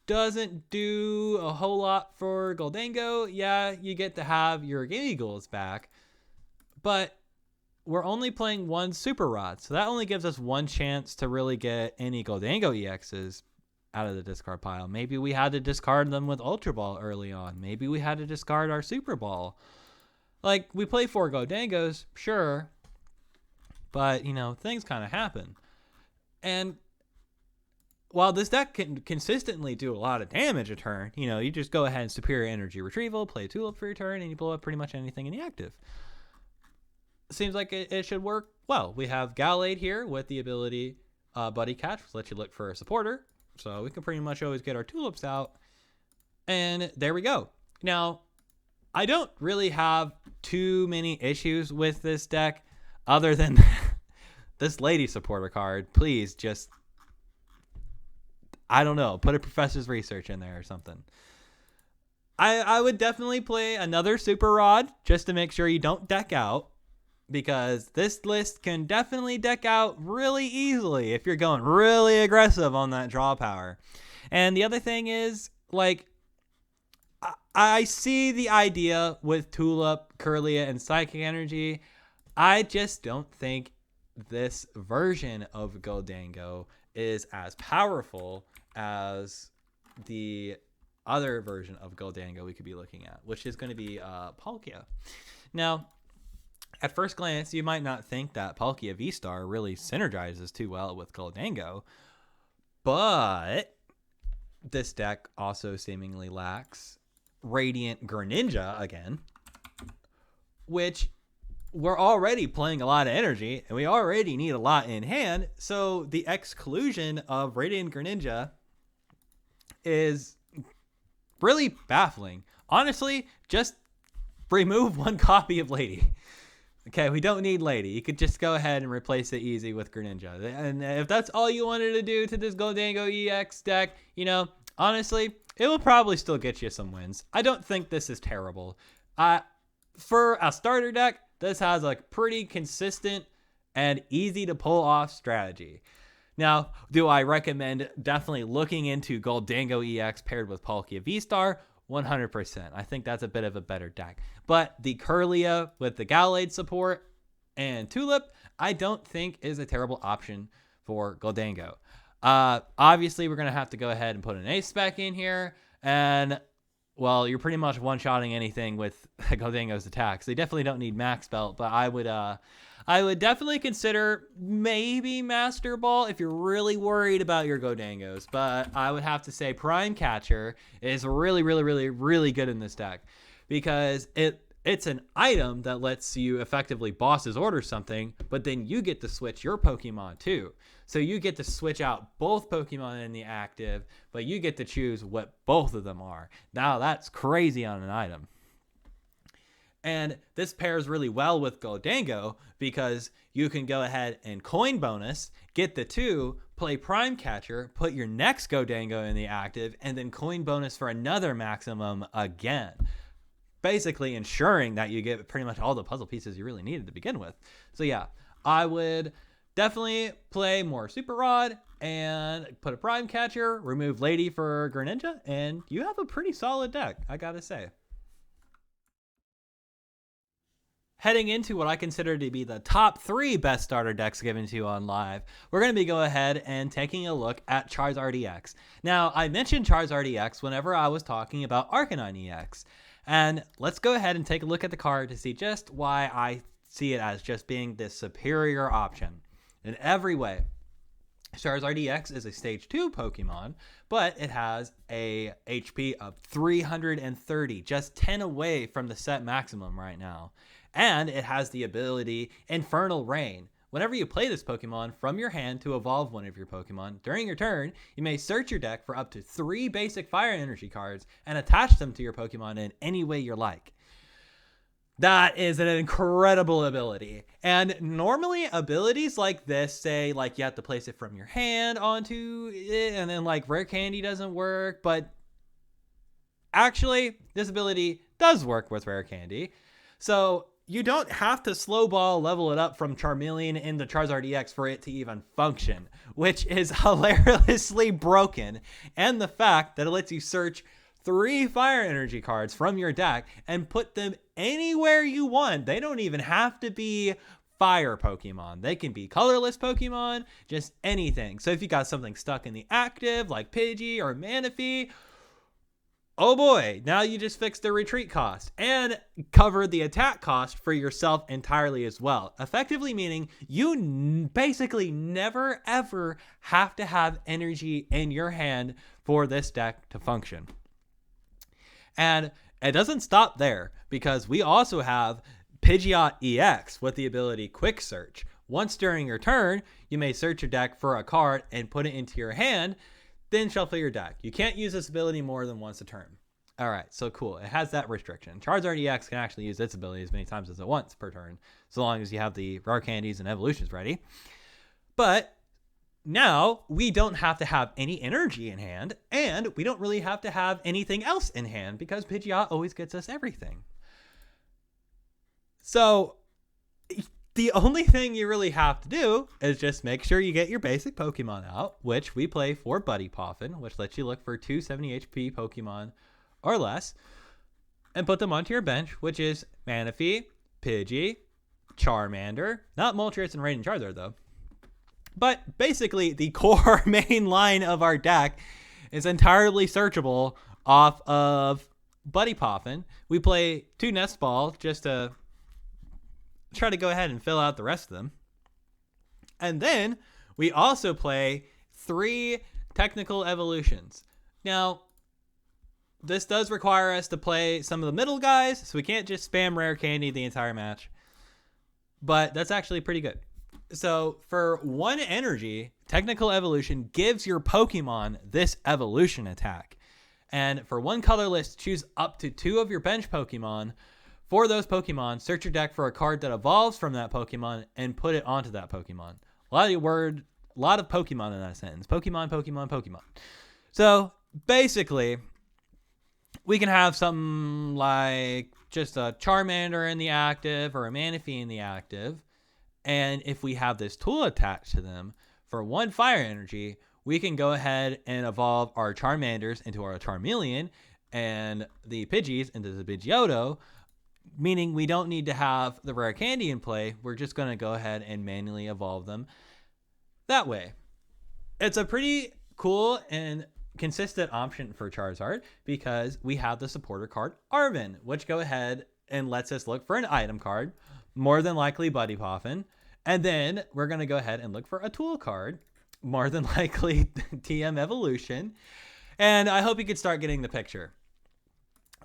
doesn't do a whole lot for Gholdengo. Yeah, you get to have your Giggles back, but we're only playing 1 Super Rod, so that only gives us 1 chance to really get any Gholdengo EXs out of the discard pile. Maybe we had to discard them with Ultra Ball early on. Maybe we had to discard our Super Ball. Like, we play 4 Gholdengos, sure, but, you know, things kind of happen. And while this deck can consistently do a lot of damage a turn, you know, you just go ahead and Superior Energy Retrieval, play Tulip for your turn, and you blow up pretty much anything in the active. Seems like it should work well. We have Gallade here with the ability Buddy Catch, which lets you look for a supporter. So we can pretty much always get our Tulips out. And there we go. Now, I don't really have too many issues with this deck other than this lady supporter card. Please just, I don't know, put a Professor's Research in there or something. I would definitely play another Super Rod just to make sure you don't deck out, because this list can definitely deck out really easily if you're going really aggressive on that draw power. And the other thing is, like, I see the idea with Tulip, Kirlia, and Psychic Energy. I just don't think this version of Gholdengo is as powerful as the other version of Gholdengo we could be looking at, which is going to be Palkia. Now, at first glance, you might not think that Lugia Vstar really synergizes too well with Gholdengo, but this deck also seemingly lacks Radiant Greninja again, which we're already playing a lot of energy, and we already need a lot in hand, so the exclusion of Radiant Greninja is really baffling. Honestly, just remove 1 copy of Lady. Okay, we don't need Lady. You could just go ahead and replace it easy with Greninja. And if that's all you wanted to do to this Gholdengo EX deck, you know, honestly, it will probably still get you some wins. I don't think this is terrible. For a starter deck, this has a pretty consistent and easy to pull off strategy. Now, do I recommend definitely looking into Gholdengo EX paired with Lugia Vstar? 100%. I think that's a bit of a better deck. But the Kirlia with the Gallade support and Tulip, I don't think is a terrible option for Gholdengo. Obviously, we're going to have to go ahead and put an Ace Spec in here. And, well, you're pretty much one-shotting anything with Gholdengo's attacks. They definitely don't need Max Belt, but I would definitely consider maybe Master Ball if you're really worried about your Gholdengos. But I would have to say Prime Catcher is really, really, really, really good in this deck, because it's an item that lets you effectively Boss's Order something, but then you get to switch your Pokemon too. So you get to switch out both Pokemon in the active, but you get to choose what both of them are. Now that's crazy on an item. And this pairs really well with Gholdengo because you can go ahead and coin bonus, get the 2, play Prime Catcher, put your next Gholdengo in the active, and then coin bonus for another maximum again. Basically ensuring that you get pretty much all the puzzle pieces you really needed to begin with. So yeah, I would definitely play more Super Rod and put a Prime Catcher, remove Lady for Greninja, and you have a pretty solid deck, I gotta say. heading into what I consider to be the top 3 best starter decks given to you on live, we're going to be going ahead and taking a look at Charizard EX. Now, I mentioned Charizard EX whenever I was talking about Arcanine EX. And let's go ahead and take a look at the card to see just why I see it as just being this superior option in every way. Charizard EX is a stage 2 Pokemon, but it has a HP of 330, just 10 away from the set maximum right now. And it has the ability Infernal Rain. Whenever you play this Pokemon from your hand to evolve one of your Pokemon, during your turn, you may search your deck for up to 3 basic fire energy cards and attach them to your Pokemon in any way you like. That is an incredible ability. And normally abilities like this say like you have to place it from your hand onto it, and then like Rare Candy doesn't work, but actually this ability does work with Rare Candy. So you don't have to slow ball level it up from Charmeleon into Charizard EX for it to even function, which is hilariously broken. And the fact that it lets you search 3 fire energy cards from your deck and put them anywhere you want. They don't even have to be fire Pokemon. They can be colorless Pokemon, just anything. So if you got something stuck in the active like Pidgey or Manaphy, oh boy, now you just fixed the retreat cost and covered the attack cost for yourself entirely as well. Effectively meaning you basically never ever have to have energy in your hand for this deck to function. And it doesn't stop there, because we also have Pidgeot EX with the ability Quick Search. Once during your turn, you may search your deck for a card and put it into your hand, then shuffle your deck. You can't use this ability more than once a turn. All right, so cool. It has that restriction. Charizard EX can actually use its ability as many times as it wants per turn, so long as you have the rare candies and evolutions ready. But now we don't have to have any energy in hand, and we don't really have to have anything else in hand because Pidgeot always gets us everything. So the only thing you really have to do is just make sure you get your basic Pokemon out, which we play for Buddy Poffin, which lets you look for 2 70 HP Pokemon or less, and put them onto your bench, which is Manaphy, Pidgey, Charmander, not Moltres and Radiant Charizard though. But basically, the core main line of our deck is entirely searchable off of Buddy Poffin. We play 2 Nest Ball just to try to go ahead and fill out the rest of them. And then we also play 3 Technical Evolutions. Now, this does require us to play some of the middle guys, so we can't just spam Rare Candy the entire match. But that's actually pretty good. So for 1 energy, Technical Evolution gives your Pokemon this evolution attack. And for 1 colorless, choose up to 2 of your bench Pokemon. For those Pokemon, search your deck for a card that evolves from that Pokemon and put it onto that Pokemon. A lot of Pokemon in that sentence. Pokemon, Pokemon, Pokemon. So basically, we can have something like just a Charmander in the active or a Manaphy in the active. And if we have this tool attached to them, for 1 fire energy, we can go ahead and evolve our Charmanders into our Charmeleon and the Pidgeys into the Pidgeotto, meaning we don't need to have the rare candy in play. We're just going to go ahead and manually evolve them that way. It's a pretty cool and consistent option for Charizard because we have the supporter card Arven, which go ahead and lets us look for an item card, more than likely Buddy Poffin, and then we're going to go ahead and look for a tool card, more than likely TM Evolution. And I hope you could start getting the picture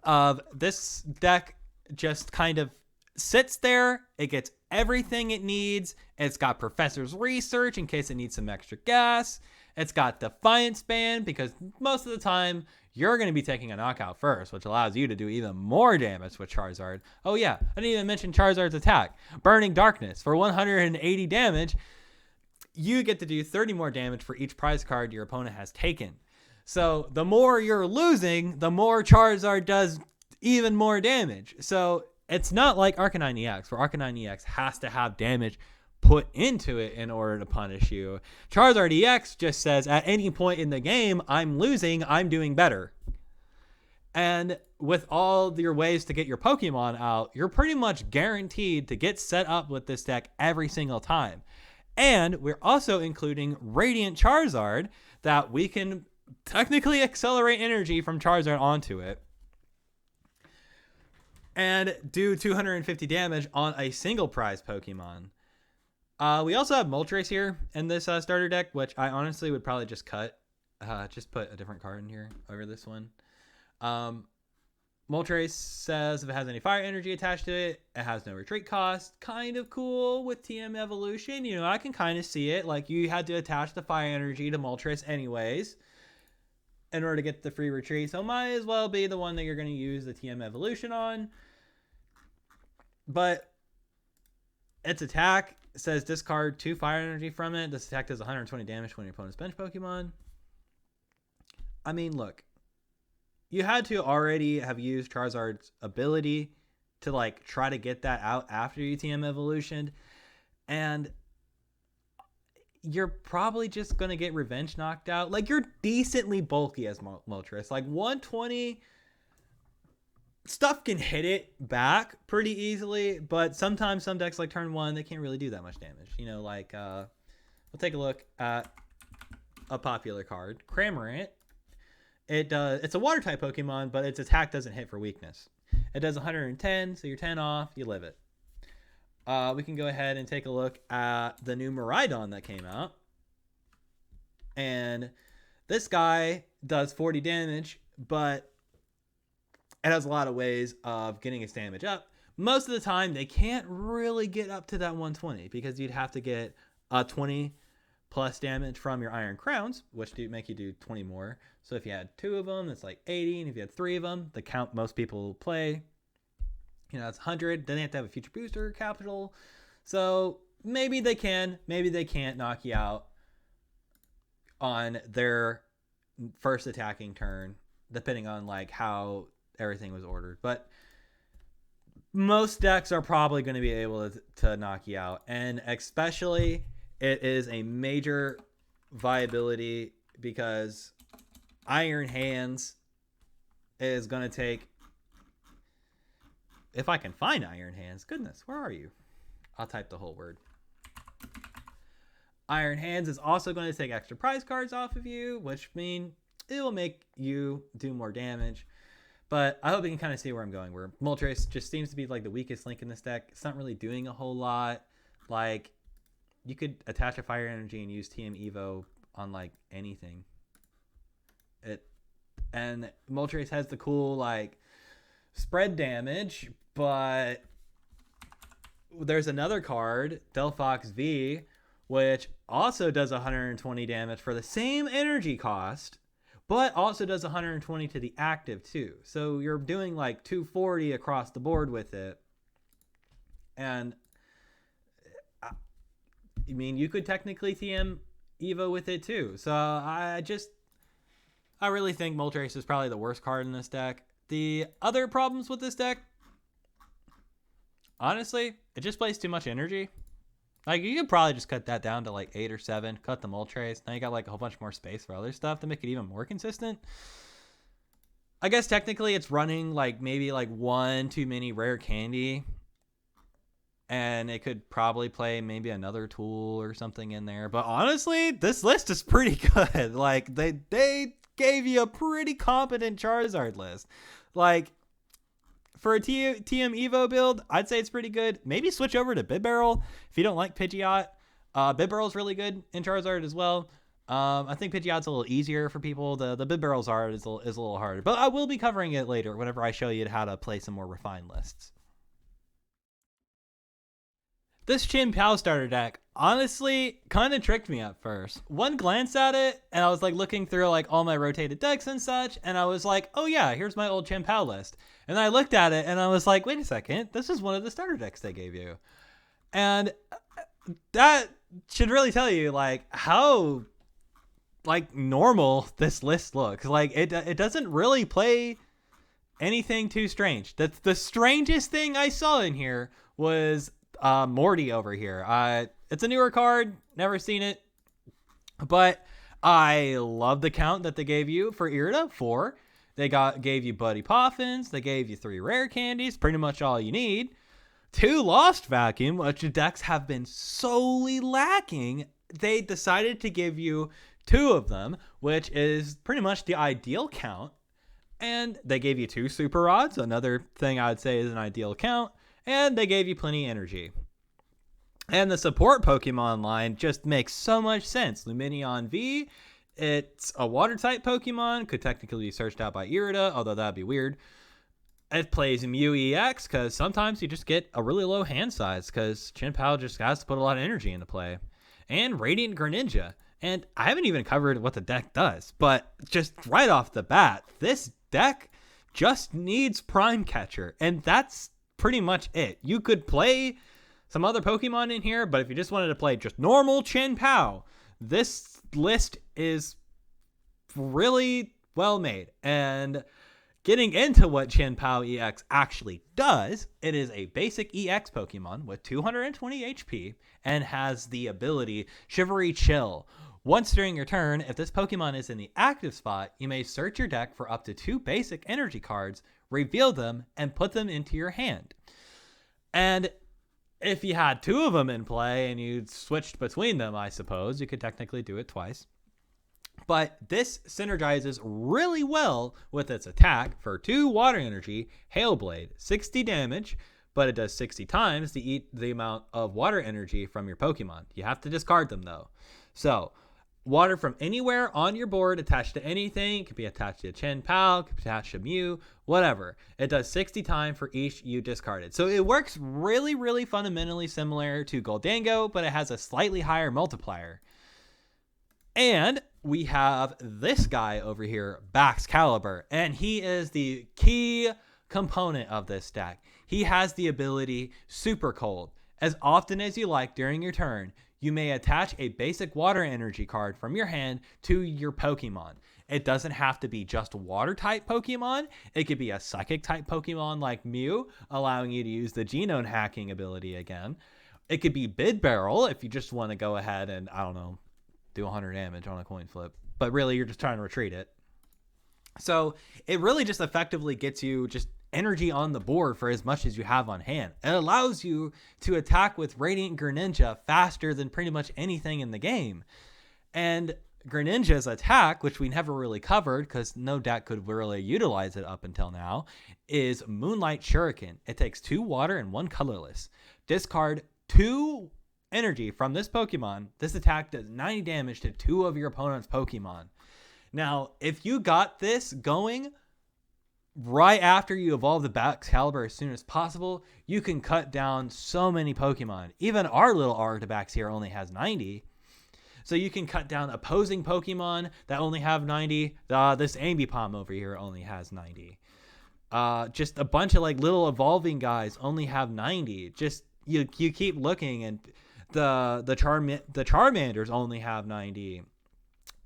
of this deck. Just kind of sits there. It gets everything it needs. It's got Professor's Research in case it needs some extra gas. It's got Defiance Band because most of the time you're going to be taking a knockout first, which allows you to do even more damage with Charizard. Oh yeah, I didn't even mention Charizard's attack. Burning Darkness. For 180 damage, you get to do 30 more damage for each prize card your opponent has taken. So the more you're losing, the more Charizard does even more damage. So it's not like Arcanine EX, where Arcanine EX has to have damage put into it in order to punish you. Charizard EX just says at any point in the game, I'm losing, I'm doing better. And with all your ways to get your Pokemon out, you're pretty much guaranteed to get set up with this deck every single time. And we're also including Radiant Charizard that we can technically accelerate energy from Charizard onto it and do 250 damage on a single prize Pokemon. We also have Moltres here in this starter deck, which I honestly would probably just cut. Just put a different card in here over this one. Moltres says if it has any fire energy attached to it, it has no retreat cost. Kind of cool with TM evolution. You know, I can kind of see it. Like, you had to attach the fire energy to Moltres anyways in order to get the free retreat. So might as well be the one that you're going to use the TM evolution on. But its attack says discard 2 fire energy from it. This attack does 120 damage when your opponent's bench Pokemon. I mean, look. You had to already have used Charizard's ability to, like, try to get that out after you TM evolutioned. And you're probably just going to get revenge knocked out. Like, you're decently bulky as Moltres. Like, 120... Stuff can hit it back pretty easily, but sometimes some decks like turn 1, they can't really do that much damage. You know, like, we'll take a look at a popular card, Cramorant. It's a water type Pokemon, but its attack doesn't hit for weakness. It does 110, so you're 10 off, you live it. We can go ahead and take a look at the new Miraidon that came out. And this guy does 40 damage, but it has a lot of ways of getting its damage up. Most of the time, they can't really get up to that 120 because you'd have to get a 20 plus damage from your Iron Crowns, which do make you do 20 more. So if you had 2 of them, that's like 80. And if you had 3 of them, the count most people play, you know, that's 100. Then they have to have a future booster capital. So maybe they can, maybe they can't knock you out on their first attacking turn, depending on like how everything was ordered. But most decks are probably going to be able to knock you out. And especially it is a major viability because Iron Hands is going to take... If I can find Iron Hands. Goodness, where are you? I'll type the whole word. Iron Hands is also going to take extra prize cards off of you, which mean it will make you do more damage. But I hope you can kind of see where I'm going, where Moltres just seems to be like the weakest link in this deck. It's not really doing a whole lot. Like, you could attach a fire energy and use TM Evo on like anything. And Moltres has the cool like spread damage, but there's another card, Delphox V, which also does 120 damage for the same energy cost, but also does 120 to the active too. So you're doing like 240 across the board with it. And I mean, you could technically TM Evo with it too. So I really think Moltres is probably the worst card in this deck. The other problems with this deck, honestly, it just plays too much energy. Like, you could probably just cut that down to like 8 or 7, cut the Moltres. Now you got like a whole bunch more space for other stuff to make it even more consistent. I guess technically it's running like maybe like 1 too many Rare Candy. And it could probably play maybe another tool or something in there. But honestly, this list is pretty good. Like, they gave you a pretty competent Charizard list. Like, for a TM Evo build, I'd say it's pretty good. Maybe switch over to Bibarel if you don't like Pidgeot. Bibarel's really good in Charizard as well. I think Pidgeot's a little easier for people. The Bibarel's art is a little harder. But I will be covering it later whenever I show you how to play some more refined lists. This Chien Pao starter deck honestly kind of tricked me at first. One glance at it, and I was like looking through like all my rotated decks and such, and I was like, oh yeah, here's my old Chien Pao list. And I looked at it, and I was like, wait a second, this is one of the starter decks they gave you. And that should really tell you like how like normal this list looks. Like it doesn't really play anything too strange. That's the strangest thing I saw in here was Morty over here. It's a newer card, never seen it, but I love the count that they gave you for Irida, 4. They gave you Buddy Poffins. They gave you 3 rare candies, pretty much all you need. 2 Lost Vacuum, which the decks have been solely lacking. They decided to give you 2 of them, which is pretty much the ideal count. And they gave you 2 Super Rods, another thing I would say is an ideal count. And they gave you plenty of energy. And the support Pokemon line just makes so much sense. Lumineon V, it's a water-type Pokemon, could technically be searched out by Irida, although that'd be weird. It plays Mew EX, because sometimes you just get a really low hand size, because Chien Pao just has to put a lot of energy into play. And Radiant Greninja. And I haven't even covered what the deck does, but just right off the bat, this deck just needs Prime Catcher, and that's pretty much it. You could play some other Pokemon in here, but if you just wanted to play just normal Chien Pao, this list is really well made. And getting into what Chien Pao EX actually does, it is a basic EX Pokemon with 220 HP and has the ability Shivery Chill. Once during your turn, if this Pokemon is in the active spot, you may search your deck for up to 2 basic energy cards, reveal them, and put them into your hand. And if you had 2 of them in play and you switched between them, I suppose, you could technically do it twice. But this synergizes really well with its attack for 2 water energy, Hail Blade, 60 damage, but it does 60 times the amount of water energy from your Pokemon. You have to discard them though. So, water from anywhere on your board attached to anything. It could be attached to a Chien Pao, it could be attached to Mew, whatever. It does 60 times for each you discarded. So it works really, really fundamentally similar to Gholdengo, but it has a slightly higher multiplier. And we have this guy over here, Baxcalibur, and he is the key component of this deck. He has the ability Super Cold. As often as you like during your turn, you may attach a basic water energy card from your hand to your Pokemon. It doesn't have to be just water type Pokemon. It could be a psychic type Pokemon like Mew, allowing you to use the genome hacking ability again. It could be Bibarel if you just want to go ahead and, I don't know, do 100 damage on a coin flip. But really, you're just trying to retreat it. So it really just effectively gets you just energy on the board for as much as you have on hand. It allows you to attack with Radiant Greninja faster than pretty much anything in the game. And Greninja's attack, which we never really covered because no deck could really utilize it up until now, is Moonlight Shuriken. It takes 2 water and 1 colorless. Discard 2 energy from this Pokemon. This attack does 90 damage to 2 of your opponent's Pokemon. Now, if you got this going right after you evolve the Baxcalibur as soon as possible, you can cut down so many Pokemon. Even our little Artabax here only has 90. So you can cut down opposing Pokemon that only have 90. This Ambipom over here only has 90. Just a bunch of like little evolving guys only have 90. Just you keep looking, and the Charmanders only have 90.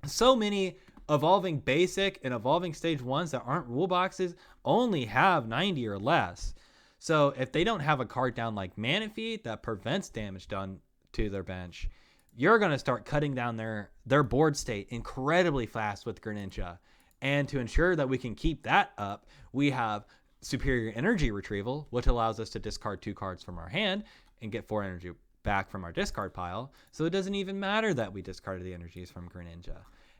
So many evolving basic and evolving stage 1s that aren't rule boxes only have 90 or less. So if they don't have a card down like Manaphy that prevents damage done to their bench, you're going to start cutting down their board state incredibly fast with Greninja. And to ensure that we can keep that up, we have Superior Energy Retrieval, which allows us to discard 2 cards from our hand and get 4 energy back from our discard pile. So it doesn't even matter that we discarded the energies from Greninja.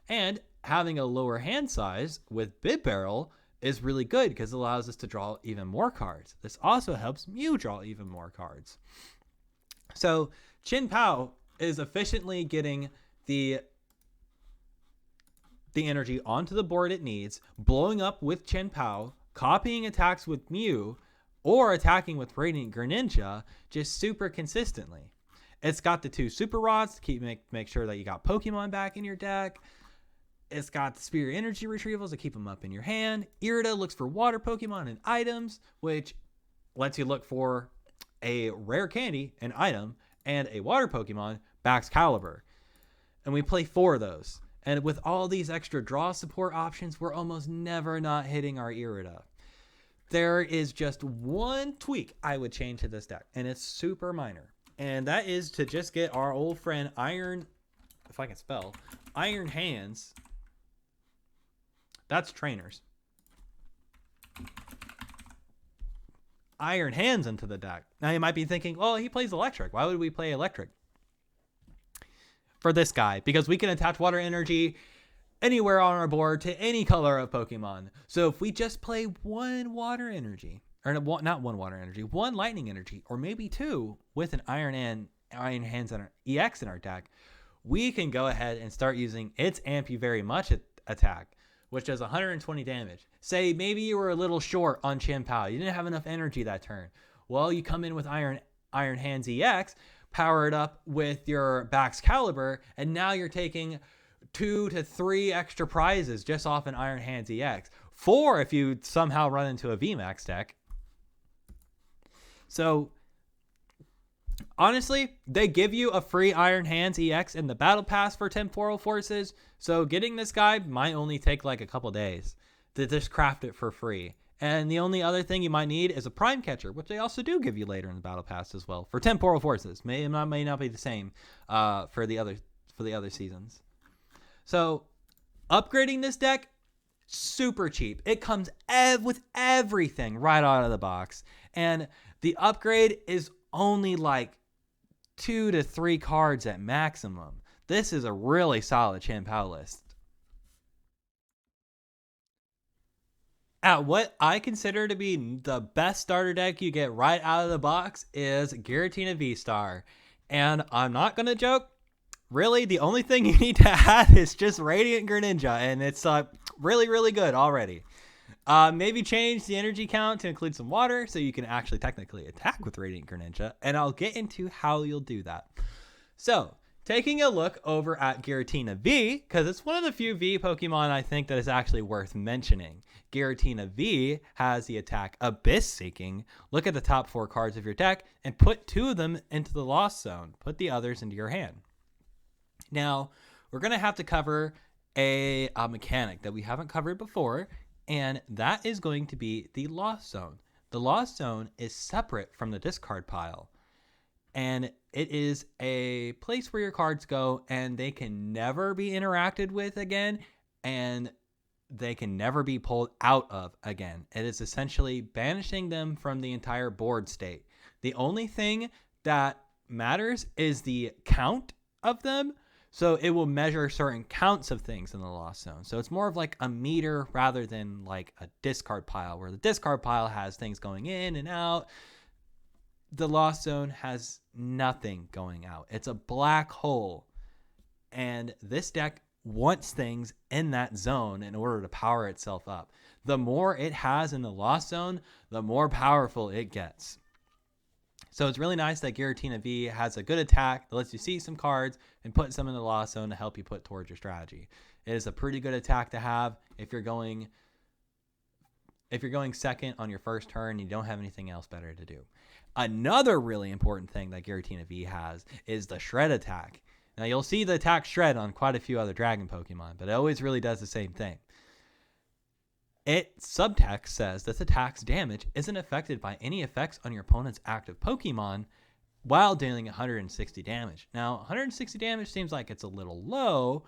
And having a lower hand size with Bibarel is really good because it allows us to draw even more cards. This also helps Mew draw even more cards. So Chien Pao is efficiently getting the energy onto the board it needs, blowing up with Chien Pao, copying attacks with Mew, or attacking with Radiant Greninja just super consistently. It's got the 2 Super Rods to make sure that you got Pokemon back in your deck. It's got the Superior Energy Retrievals to keep them up in your hand. Irida looks for water Pokemon and items, which lets you look for a rare candy, an item, and a water Pokemon, Baxcalibur. And we play 4 of those. And with all these extra draw support options, we're almost never not hitting our Irida. There is just one tweak I would change to this deck, and it's super minor. And that is to just get our old friend Iron, if I can spell, Iron Hands. That's trainers. Iron Hands into the deck. Now you might be thinking, well, he plays electric. Why would we play electric? For this guy, because we can attach water energy anywhere on our board to any color of Pokemon. So if we just play one water energy, or not one water energy, one lightning energy, or maybe two with an Iron Hands and EX in our deck, we can go ahead and start using its Amp You Very Much attack, which does 120 damage. Say maybe you were a little short on Chien Pao. You didn't have enough energy that turn. Well, you come in with Iron Hands EX, power it up with your Bax Caliber, and now you're taking 2 to 3 extra prizes just off an Iron Hands EX. 4 if you somehow run into a VMAX deck. So honestly, they give you a free Iron Hands EX in the Battle Pass for Temporal Forces. So getting this guy might only take like a couple days to just craft it for free. And the only other thing you might need is a Prime Catcher, which they also do give you later in the Battle Pass as well for Temporal Forces. May not be the same for the other seasons. So upgrading this deck, super cheap. It comes with everything right out of the box. And the upgrade is only like 2 to 3 cards at maximum. This is a really solid Chien Pao list. At what I consider to be the best starter deck you get right out of the box is Giratina Vstar. And I'm not going to joke. Really, the only thing you need to add is just Radiant Greninja, and it's really, really good already. Maybe change the energy count to include some water so you can actually technically attack with Radiant Greninja, and I'll get into how you'll do that. So, taking a look over at Giratina V, because it's one of the few V Pokemon I think that is actually worth mentioning. Giratina V has the attack Abyss Seeking. Look at the top 4 cards of your deck and put 2 of them into the Lost Zone. Put the others into your hand. Now, we're going to have to cover a mechanic that we haven't covered before, and that is going to be the Lost Zone. The Lost Zone is separate from the discard pile, and it is a place where your cards go, and they can never be interacted with again, and they can never be pulled out of again. It is essentially banishing them from the entire board state. The only thing that matters is the count of them. So it will measure certain counts of things in the Lost Zone. So it's more of like a meter rather than like a discard pile, where the discard pile has things going in and out. The Lost Zone has nothing going out. It's a black hole. And this deck wants things in that zone in order to power itself up. The more it has in the Lost Zone, the more powerful it gets. So it's really nice that Giratina V has a good attack that lets you see some cards and put some in the Lost Zone to help you put towards your strategy. It is a pretty good attack to have if you're going second on your first turn and you don't have anything else better to do. Another really important thing that Giratina V has is the Shred attack. Now you'll see the attack Shred on quite a few other Dragon Pokemon, but it always really does the same thing. Its subtext says this attack's damage isn't affected by any effects on your opponent's active Pokemon while dealing 160 damage. Now, 160 damage seems like it's a little low,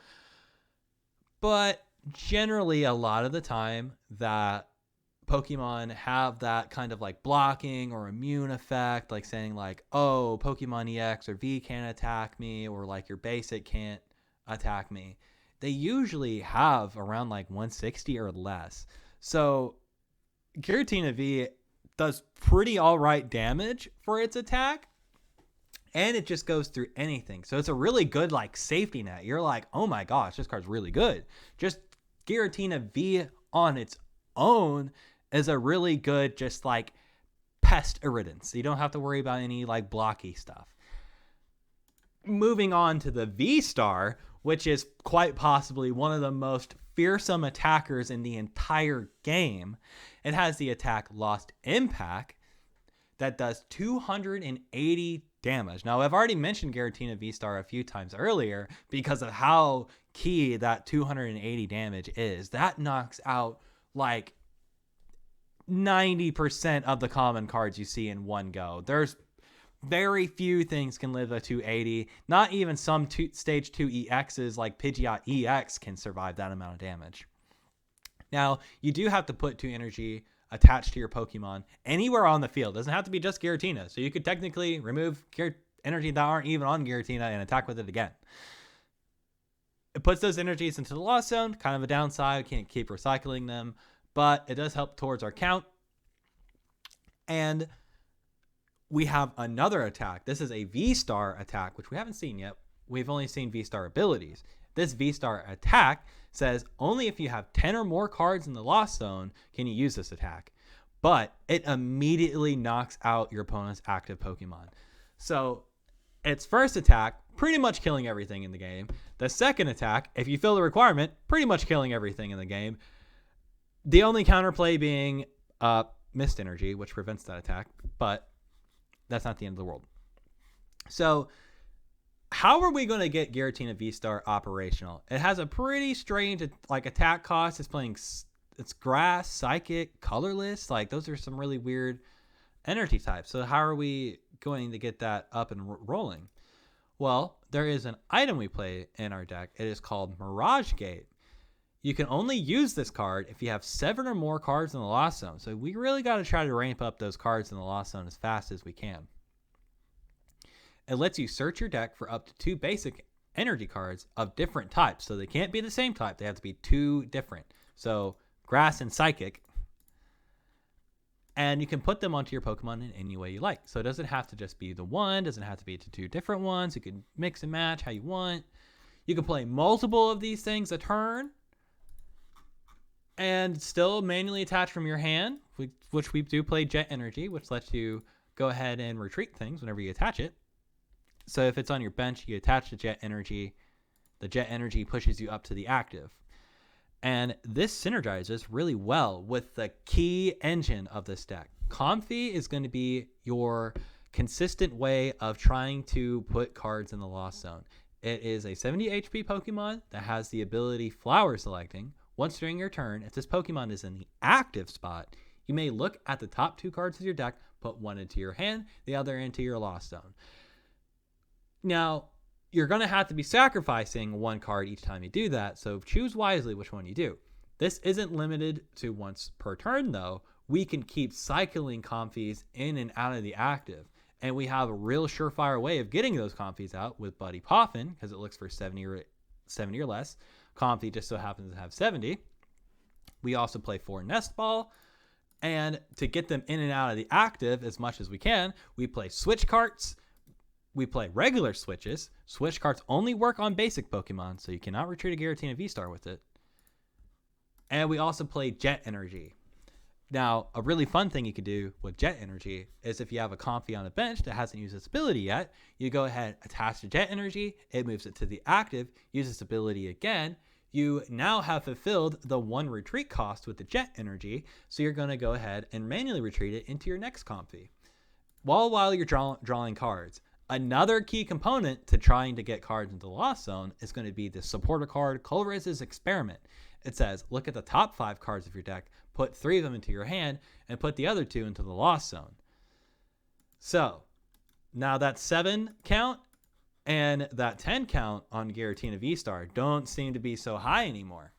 but generally a lot of the time that Pokemon have that kind of like blocking or immune effect, like saying like, oh, Pokemon EX or V can't attack me, or like your basic can't attack me. They usually have around like 160 or less. So Giratina V does pretty all right damage for its attack, and it just goes through anything. So it's a really good like safety net. You're like, oh my gosh, this card's really good. Just Giratina V on its own is a really good just like pest irritants. You don't have to worry about any like blocky stuff. Moving on to the V-Star, which is quite possibly one of the most fearsome attackers in the entire game. It has the attack Lost Impact that does 280 damage. Now, I've already mentioned Giratina Vstar a few times earlier because of how key that 280 damage is. That knocks out like 90% of the common cards you see in one go. There's very few things can live a 280. Not even some stage 2 EXs like Pidgeot EX can survive that amount of damage. Now, you do have to put 2 energy attached to your Pokemon anywhere on the field. It doesn't have to be just Giratina. So you could technically remove energy that aren't even on Giratina and attack with it again. It puts those energies into the Lost Zone. Kind of a downside. Can't keep recycling them. But it does help towards our count. And we have another attack. This is a V-Star attack, which we haven't seen yet. We've only seen V-Star abilities. This V-Star attack says only if you have 10 or more cards in the Lost Zone can you use this attack. But it immediately knocks out your opponent's active Pokemon. So its first attack, pretty much killing everything in the game. The second attack, if you fill the requirement, pretty much killing everything in the game. The only counterplay being Mist Energy, which prevents that attack. But that's not the end of the world. So how are we going to get Giratina Vstar operational? It has a pretty strange attack cost. It's grass, psychic, colorless. Those are some really weird energy types. So how are we going to get that up and rolling? Well, there is an item we play in our deck. It is called Mirage Gate. You can only use this card if you have 7 or more cards in the Lost Zone. So we really got to try to ramp up those cards in the Lost Zone as fast as we can. It lets you search your deck for up to 2 basic energy cards of different types. So they can't be the same type. They have to be 2 different. So grass and psychic. And you can put them onto your Pokemon in any way you like. So it doesn't have to just be the one. It doesn't have to be to 2 different ones. You can mix and match how you want. You can play multiple of these things a turn. And still manually attach from your hand, which we do play Jet Energy, which lets you go ahead and retreat things whenever you attach it. So if it's on your bench, you attach the Jet Energy. The Jet Energy pushes you up to the active. And this synergizes really well with the key engine of this deck. Comfy is going to be your consistent way of trying to put cards in the Lost Zone. It is a 70 HP Pokemon that has the ability Flower Selecting. Once during your turn, if this Pokemon is in the active spot, you may look at the top 2 cards of your deck, put one into your hand, the other into your Lost Zone. Now, you're going to have to be sacrificing 1 card each time you do that, so choose wisely which one you do. This isn't limited to once per turn, though. We can keep cycling Comfies in and out of the active, and we have a real surefire way of getting those Comfies out with Buddy Poffin, because it looks for 70 or less. Comfy just so happens to have 70. We also play 4 Nest Ball. And to get them in and out of the active as much as we can, we play switch carts. We play regular switches. Switch carts only work on basic Pokemon, so you cannot retreat a Giratina Vstar with it. And we also play Jet Energy. Now, a really fun thing you can do with Jet Energy is if you have a Comfy on a bench that hasn't used its ability yet, you go ahead, attach the Jet Energy, it moves it to the active, use its ability again. You now have fulfilled the 1 retreat cost with the Jet Energy, so you're going to go ahead and manually retreat it into your next Comfy while you're drawing cards. Another key component to trying to get cards into the Lost Zone is going to be the supporter card, Colriz's Experiment. It says, look at the top 5 cards of your deck, put 3 of them into your hand, and put the other 2 into the Lost Zone. So, now that 7 count and that 10 count on Giratina Vstar don't seem to be so high anymore.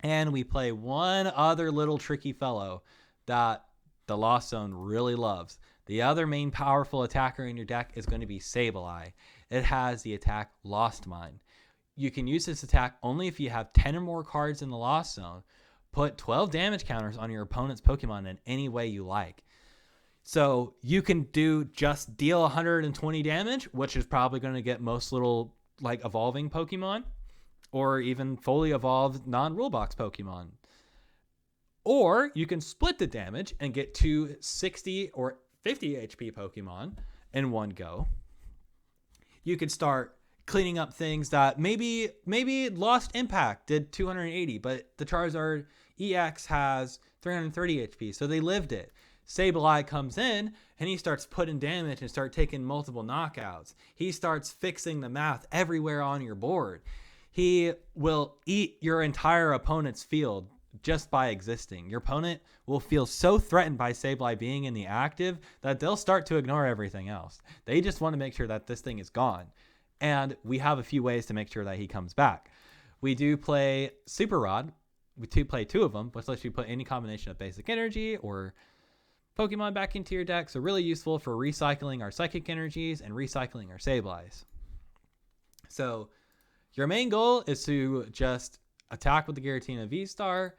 And we play one other little tricky fellow that the Lost Zone really loves. The other main powerful attacker in your deck is going to be Sableye. It has the attack Lost Mine. You can use this attack only if you have 10 or more cards in the Lost Zone. Put 12 damage counters on your opponent's Pokemon in any way you like. So you can just deal 120 damage, which is probably going to get most little evolving Pokemon, or even fully evolved non-rule box Pokemon. Or you can split the damage and get 2 60 or 50 HP Pokemon in one go. You could start cleaning up things that maybe Lost Impact did 280, but the Charizard EX has 330 HP, so they lived it. Sableye comes in and he starts putting damage and start taking multiple knockouts. He starts fixing the math everywhere on your board. He will eat your entire opponent's field just by existing. Your opponent will feel so threatened by Sableye being in the active that they'll start to ignore everything else. They just want to make sure that this thing is gone. And we have a few ways to make sure that he comes back. We do play Super Rod, to play 2 of them, which lets you put any combination of basic energy or Pokemon back into your deck. So really useful for recycling our psychic energies and recycling our Sableyes. So your main goal is to just attack with the Giratina Vstar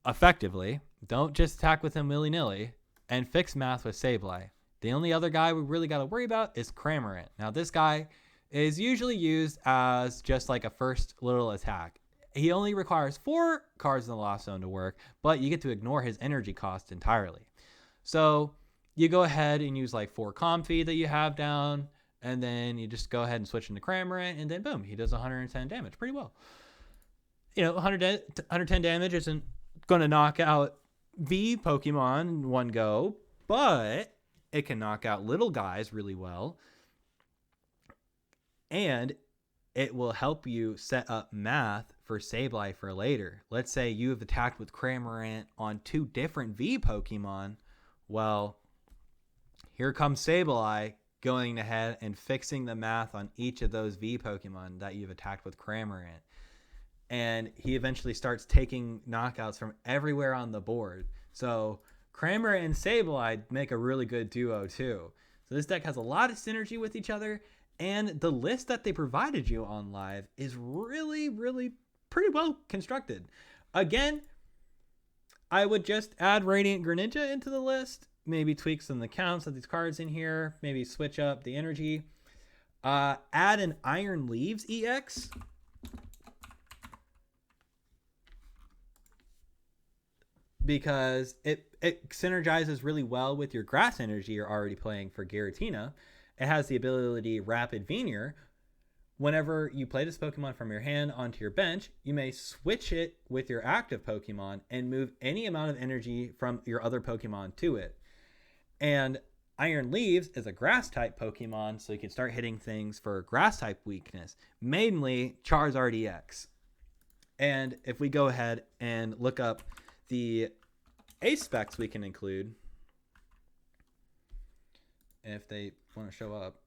effectively. Don't just attack with him willy-nilly, and fix math with Sableye. The only other guy we really got to worry about is Cramorant. Now this guy is usually used as just like a first little attack. He only requires 4 cards in the Lost Zone to work, but you get to ignore his energy cost entirely. So you go ahead and use like 4 Comfy that you have down, and then you just go ahead and switch into Cramorant, and then boom, he does 110 damage pretty well. 110 damage isn't going to knock out V Pokemon in one go, but it can knock out little guys really well, and it will help you set up math for Sableye for later. Let's say you have attacked with Cramorant on 2 different V Pokemon. Well, here comes Sableye going ahead and fixing the math on each of those V Pokemon that you've attacked with Cramorant. And he eventually starts taking knockouts from everywhere on the board. So Cramorant and Sableye make a really good duo too. So this deck has a lot of synergy with each other, and the list that they provided you on live is really, really pretty well constructed. Again, I would just add Radiant Greninja into the list, maybe tweak some of the counts of these cards in here, maybe switch up the energy. Add an Iron Leaves EX. Because it synergizes really well with your grass energy you're already playing for Giratina. It has the ability Rapid Veneer. Whenever you play this Pokemon from your hand onto your bench, you may switch it with your active Pokemon and move any amount of energy from your other Pokemon to it. And Iron Leaves is a grass type Pokemon, so you can start hitting things for grass type weakness, mainly Charizard EX. And if we go ahead and look up the ace specs we can include, if they want to show up,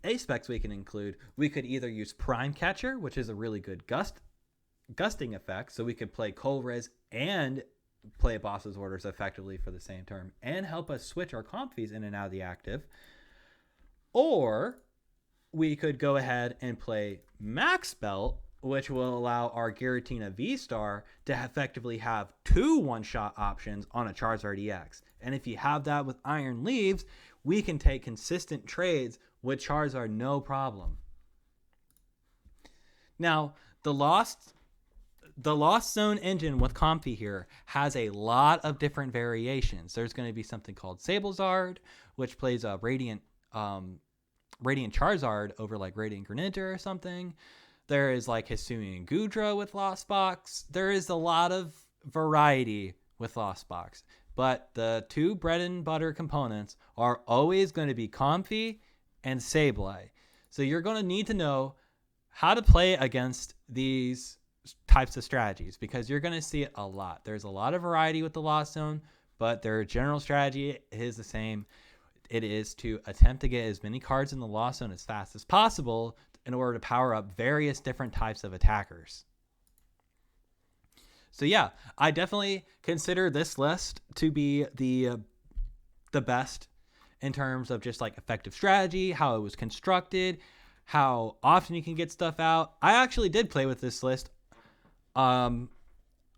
ace specs we can include, we could either use Prime Catcher, which is a really good gusting effect, so we could play Colress and play Boss's Orders effectively for the same turn and help us switch our Comfies in and out of the active. Or we could go ahead and play Max Belt, which will allow our Giratina Vstar to effectively have 2 one-shot options on a Charizard EX. And if you have that with Iron Leaves, we can take consistent trades with Charizard no problem. Now, the Lost Zone engine with Comfy here has a lot of different variations. There's going to be something called Sablezard, which plays a Radiant Charizard over like Radiant Greninja or something. There is like Hisuian Gudra with Lost Box. There is a lot of variety with Lost Box. But the 2 bread and butter components are always going to be Comfy and Sableye. So you're going to need to know how to play against these types of strategies, because you're going to see it a lot. There's a lot of variety with the Lost Zone, but their general strategy is the same. It is to attempt to get as many cards in the Lost Zone as fast as possible in order to power up various different types of attackers. So yeah, I definitely consider this list to be the best in terms of just like effective strategy, how it was constructed, how often you can get stuff out. I actually did play with this list on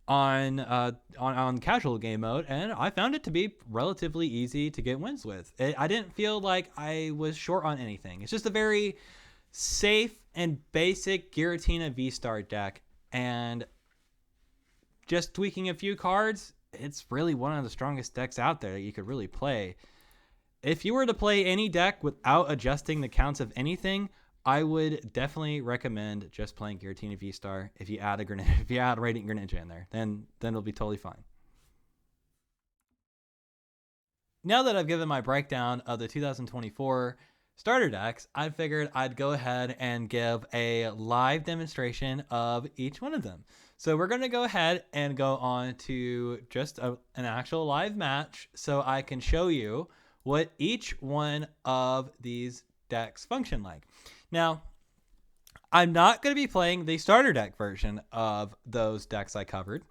casual game mode, and I found it to be relatively easy to get wins with. I didn't feel like I was short on anything. It's just a very safe and basic Giratina Vstar deck, and just tweaking a few cards, it's really one of the strongest decks out there that you could really play. If you were to play any deck without adjusting the counts of anything, I would definitely recommend just playing Giratina Vstar. If you add Radiant Greninja in there, then it'll be totally fine. Now that I've given my breakdown of the 2024 starter decks, I figured I'd go ahead and give a live demonstration of each one of them. So we're going to go ahead and go on to just an actual live match so I can show you what each one of these decks function like. Now, I'm not going to be playing the starter deck version of those decks I covered.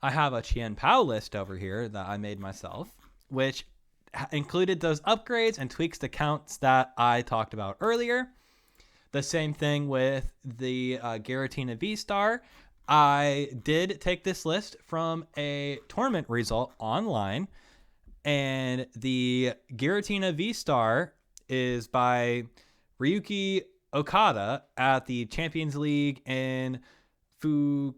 I have a Chien Pao list over here that I made myself, which included those upgrades and tweaks to counts that I talked about earlier. The same thing with the Giratina Vstar. I did take this list from a tournament result online, and the Giratina Vstar is by Ryuki Okada at the Champions League in Fukuoka.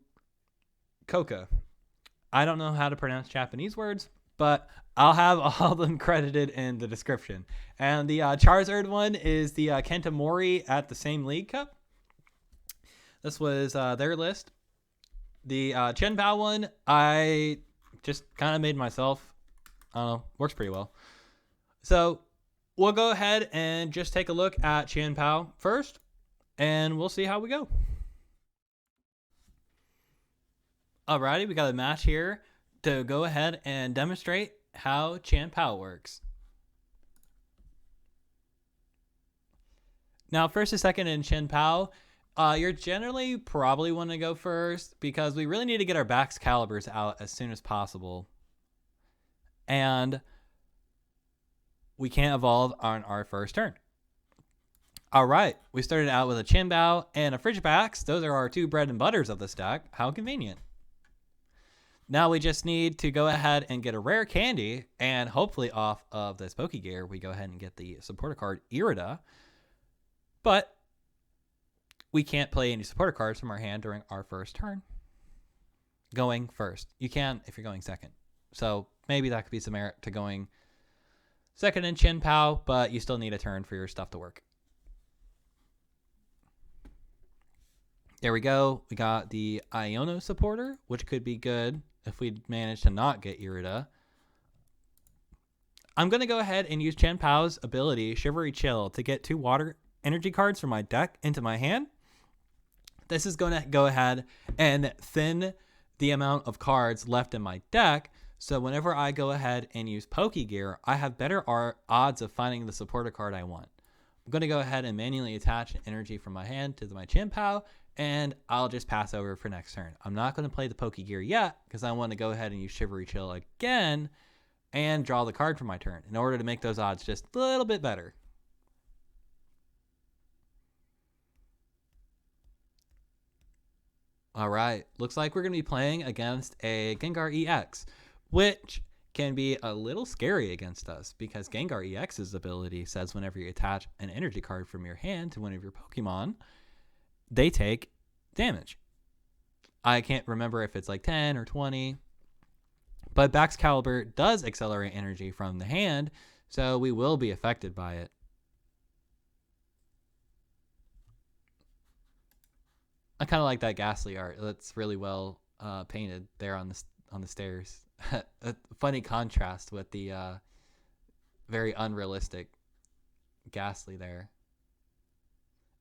I don't know how to pronounce Japanese words, but I'll have all of them credited in the description. And the Charizard one is the Kenta Mori at the same League Cup. This was their list. The Chien Pao one, I just kind of made myself. I don't know, works pretty well. So we'll go ahead and just take a look at Chien Pao first, and we'll see how we go. Alrighty, we got a match here to go ahead and demonstrate how Chien Pao works. Now, first and second in Chien Pao, you're generally probably want to go first because we really need to get our Bax Calibers out as soon as possible. And we can't evolve on our first turn. All right, we started out with a Chien Pao and a Frigibax. Those are our two bread and butters of this deck. How convenient. Now we just need to go ahead and get a rare candy, and hopefully off of this Pokegear, we go ahead and get the supporter card Irida. But we can't play any supporter cards from our hand during our first turn. Going first. You can if you're going second. So maybe that could be some merit to going second in Chien Pao, but you still need a turn for your stuff to work. There we go. We got the Iono supporter, which could be good if we manage to not get Irida. I'm going to go ahead and use Chien Pao's ability, Shivery Chill, to get 2 water energy cards from my deck into my hand. This is going to go ahead and thin the amount of cards left in my deck, so whenever I go ahead and use Pokegear, I have better odds of finding the supporter card I want. I'm going to go ahead and manually attach an energy from my hand to my Chien Pao, and I'll just pass over for next turn. I'm not going to play the Pokegear yet because I want to go ahead and use Shivery Chill again and draw the card for my turn in order to make those odds just a little bit better. All right, looks like we're going to be playing against a Gengar EX, which can be a little scary against us because Gengar EX's ability says whenever you attach an energy card from your hand to one of your Pokemon, they take damage. I can't remember if it's like 10 or 20, but Bax Caliber does accelerate energy from the hand, so we will be affected by it. I kind of like that Ghastly art. That's really well painted there on the stairs. A funny contrast with the very unrealistic Ghastly there.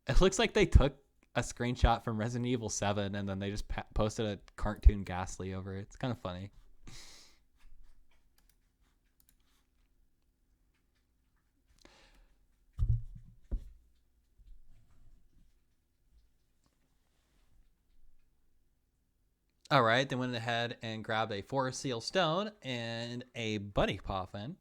It looks like they took a screenshot from Resident Evil 7 and then they just posted a cartoon Ghastly over it. It's kind of funny. All right, then went ahead and grabbed a Forest Seal Stone and a Bunny Poffin.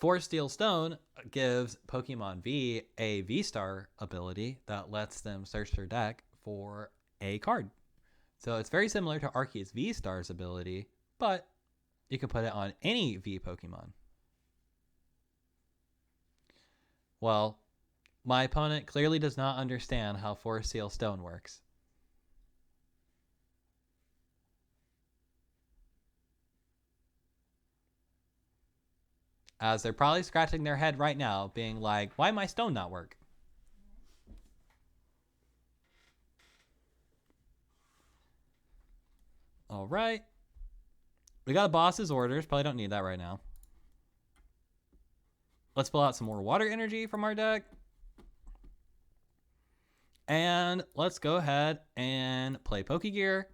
Forest Seal Stone gives Pokemon V a V-Star ability that lets them search their deck for a card. So it's very similar to Arceus V-Star's ability, but you can put it on any V Pokemon. Well, my opponent clearly does not understand how Forest Seal Stone works. As they're probably scratching their head right now, being like, why my stone not work? All right. We got a boss's orders. Probably don't need that right now. Let's pull out some more water energy from our deck. And let's go ahead and play Pokegear.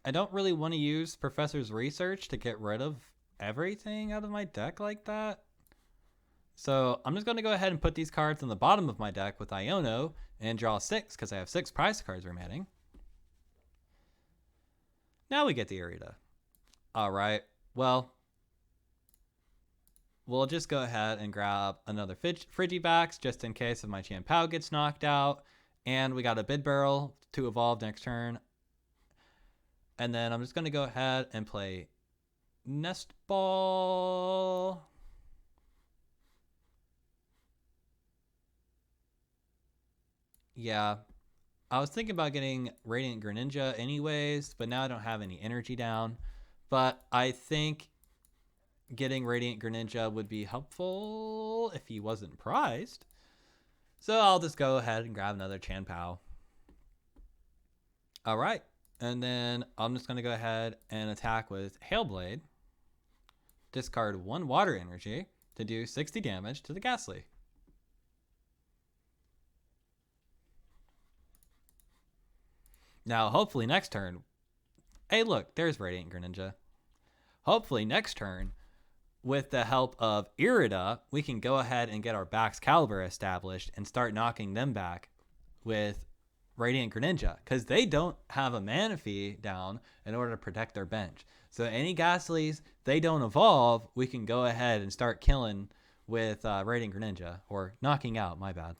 I don't really want to use Professor's Research to get rid of everything out of my deck like that. So I'm just going to go ahead and put these cards on the bottom of my deck with Iono and draw 6 because I have 6 prize cards remaining. Now we get the Irida. Alright, well, we'll just go ahead and grab another Frigivax just in case if my Chien Pao gets knocked out. And we got a Bibarel to evolve next turn. And then I'm just going to go ahead and play Nest Ball. Yeah, I was thinking about getting Radiant Greninja anyways, but now I don't have any energy down. But I think getting Radiant Greninja would be helpful if he wasn't prized. So I'll just go ahead and grab another Chien Pao. All right. And then I'm just going to go ahead and attack with Hail Blade. Discard 1 water energy to do 60 damage to the Ghastly. Now, hopefully next turn... Hey, look, there's Radiant Greninja. Hopefully next turn, with the help of Irida, we can go ahead and get our Baxcalibur established and start knocking them back with Radiant Greninja, because they don't have a Manaphy down in order to protect their bench. So any Ghastlies, they don't evolve, we can go ahead and start killing with Radiant Greninja, or knocking out, my bad.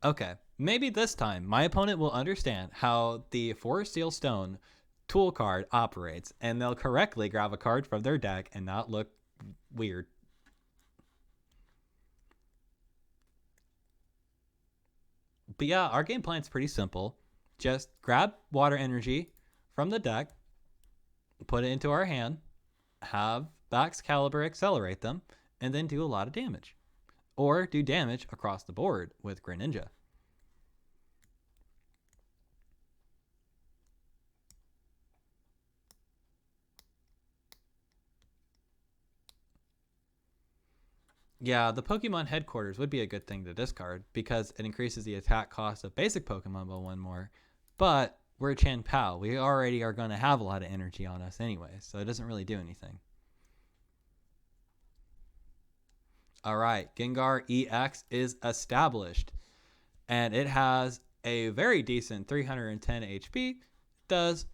Okay, maybe this time my opponent will understand how the Forest Seal Stone tool card operates, and they'll correctly grab a card from their deck and not look weird. But yeah, our game plan's pretty simple. Just grab water energy from the deck, put it into our hand, have Baxcalibur accelerate them, and then do a lot of damage. Or do damage across the board with Greninja. Yeah, the Pokemon headquarters would be a good thing to discard because it increases the attack cost of basic Pokemon by 1 more. But we're Chien Pao. We already are going to have a lot of energy on us anyway, so it doesn't really do anything. Alright, Gengar EX is established. And it has a very decent 310 HP. Does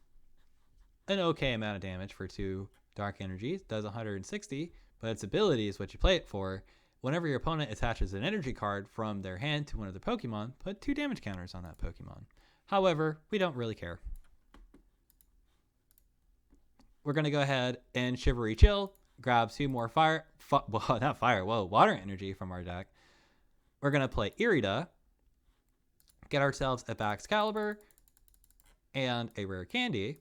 an okay amount of damage for 2 Dark Energies. Does 160, but its ability is what you play it for. Whenever your opponent attaches an energy card from their hand to one of their Pokemon, put 2 damage counters on that Pokemon. However, we don't really care. We're going to go ahead and Shivery Chill. Grab 2 more water energy from our deck. We're going to play Irida, get ourselves a Baxcalibur and a Rare Candy.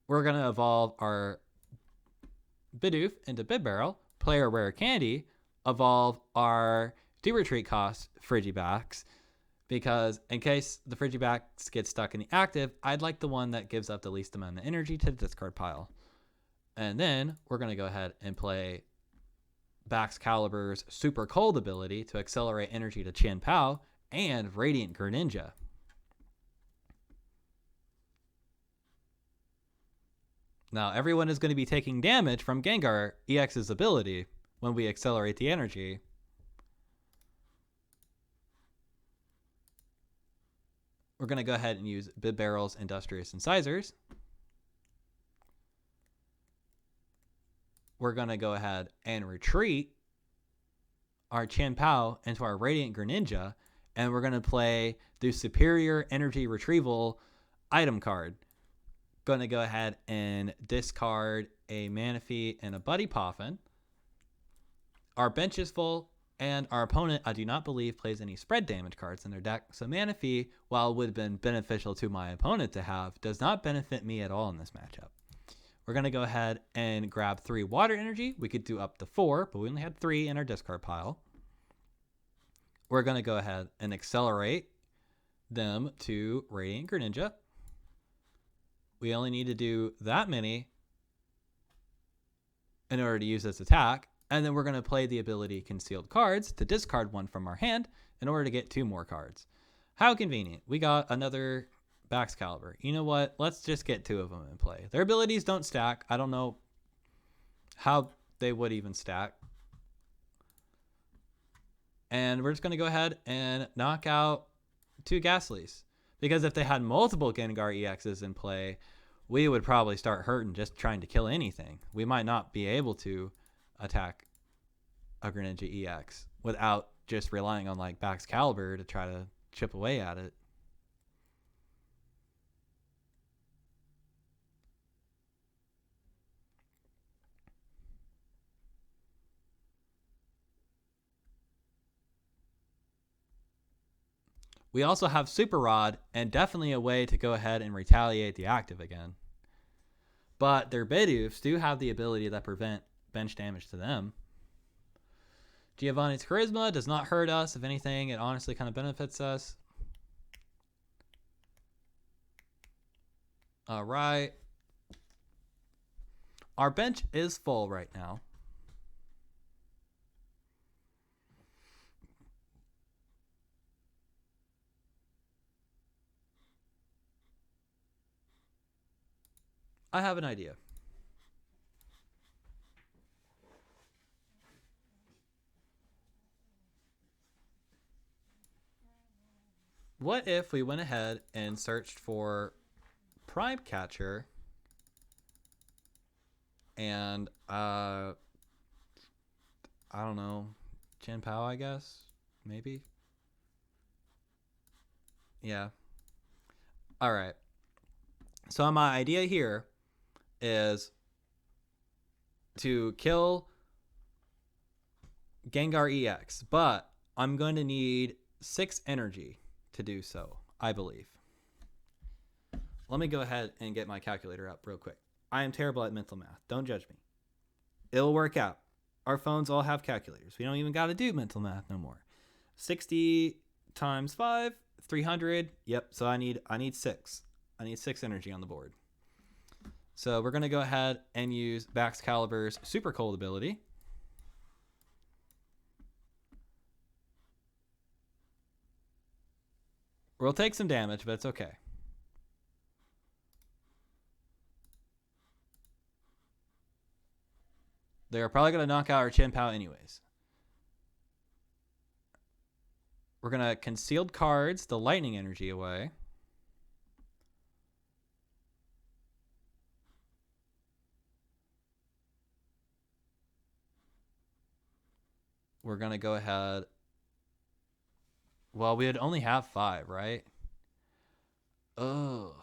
We're going to evolve our Bidoof into Bibarel, play our Rare Candy, evolve our Do-Retreat cost Frigivax, because in case the Frigivax gets stuck in the active, I'd like the one that gives up the least amount of energy to the discard pile. And then we're going to go ahead and play Baxcalibur's Super Cold ability to accelerate energy to Chien Pao and Radiant Greninja. Now, everyone is going to be taking damage from Gengar EX's ability when we accelerate the energy. We're going to go ahead and use Bibarel's Industrious Incisors. We're going to go ahead and retreat our Chien Pao into our Radiant Greninja, and we're going to play the Superior Energy Retrieval item card. Going to go ahead and discard a Manaphy and a Buddy Poffin. Our bench is full, and our opponent, I do not believe, plays any spread damage cards in their deck. So Manaphy, while it would have been beneficial to my opponent to have, does not benefit me at all in this matchup. We're going to go ahead and grab 3 water energy. We could do up to 4, but we only had 3 in our discard pile. We're going to go ahead and accelerate them to Radiant Greninja. We only need to do that many in order to use this attack. And then we're going to play the ability Concealed Cards to discard one from our hand in order to get 2 more cards. How convenient. We got another Baxcalibur. You know what? Let's just get 2 of them in play. Their abilities don't stack. I don't know how they would even stack. And we're just going to go ahead and knock out 2 Ghastlies. Because if they had multiple Gengar EXs in play, we would probably start hurting just trying to kill anything. We might not be able to attack a Greninja EX without just relying on like Baxcalibur to try to chip away at it. We also have Super Rod and definitely a way to go ahead and retaliate the active again. But their Bidoofs do have the ability that prevent bench damage to them. Giovanni's Charisma does not hurt us. If anything, it honestly kind of benefits us. All right. Our bench is full right now. I have an idea. What if we went ahead and searched for Prime Catcher and I don't know, Chien Pao, I guess, maybe. Yeah. All right. So my idea here is to kill Gengar EX, but I'm going to need 6 energy to do so, I believe. Let me go ahead and get my calculator up real quick. I am terrible at mental math. Don't judge me. It'll work out. Our phones all have calculators. We don't even got to do mental math no more. 60 times 5, 300. Yep, so I need 6. I need 6 energy on the board. So we're going to go ahead and use Baxcalibur's Super Cold ability. We'll take some damage, but it's okay. They're probably going to knock out our Chien Pao anyways. We're going to Concealed Cards the lightning energy away. We're going to go ahead. Well, we would only have 5, right? Ugh.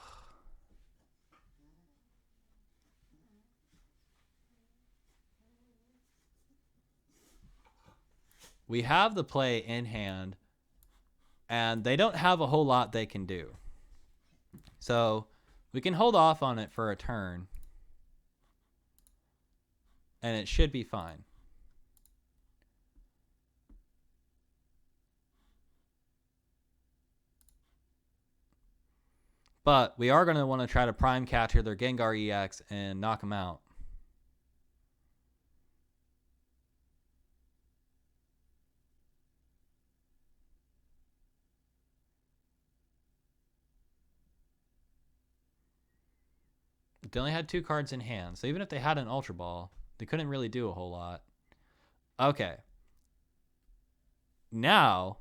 We have the play in hand, and they don't have a whole lot they can do. So we can hold off on it for a turn, and it should be fine. But we are going to want to try to Prime Catcher their Gengar EX and knock them out. They only had 2 cards in hand, so even if they had an Ultra Ball, they couldn't really do a whole lot. Okay. Now,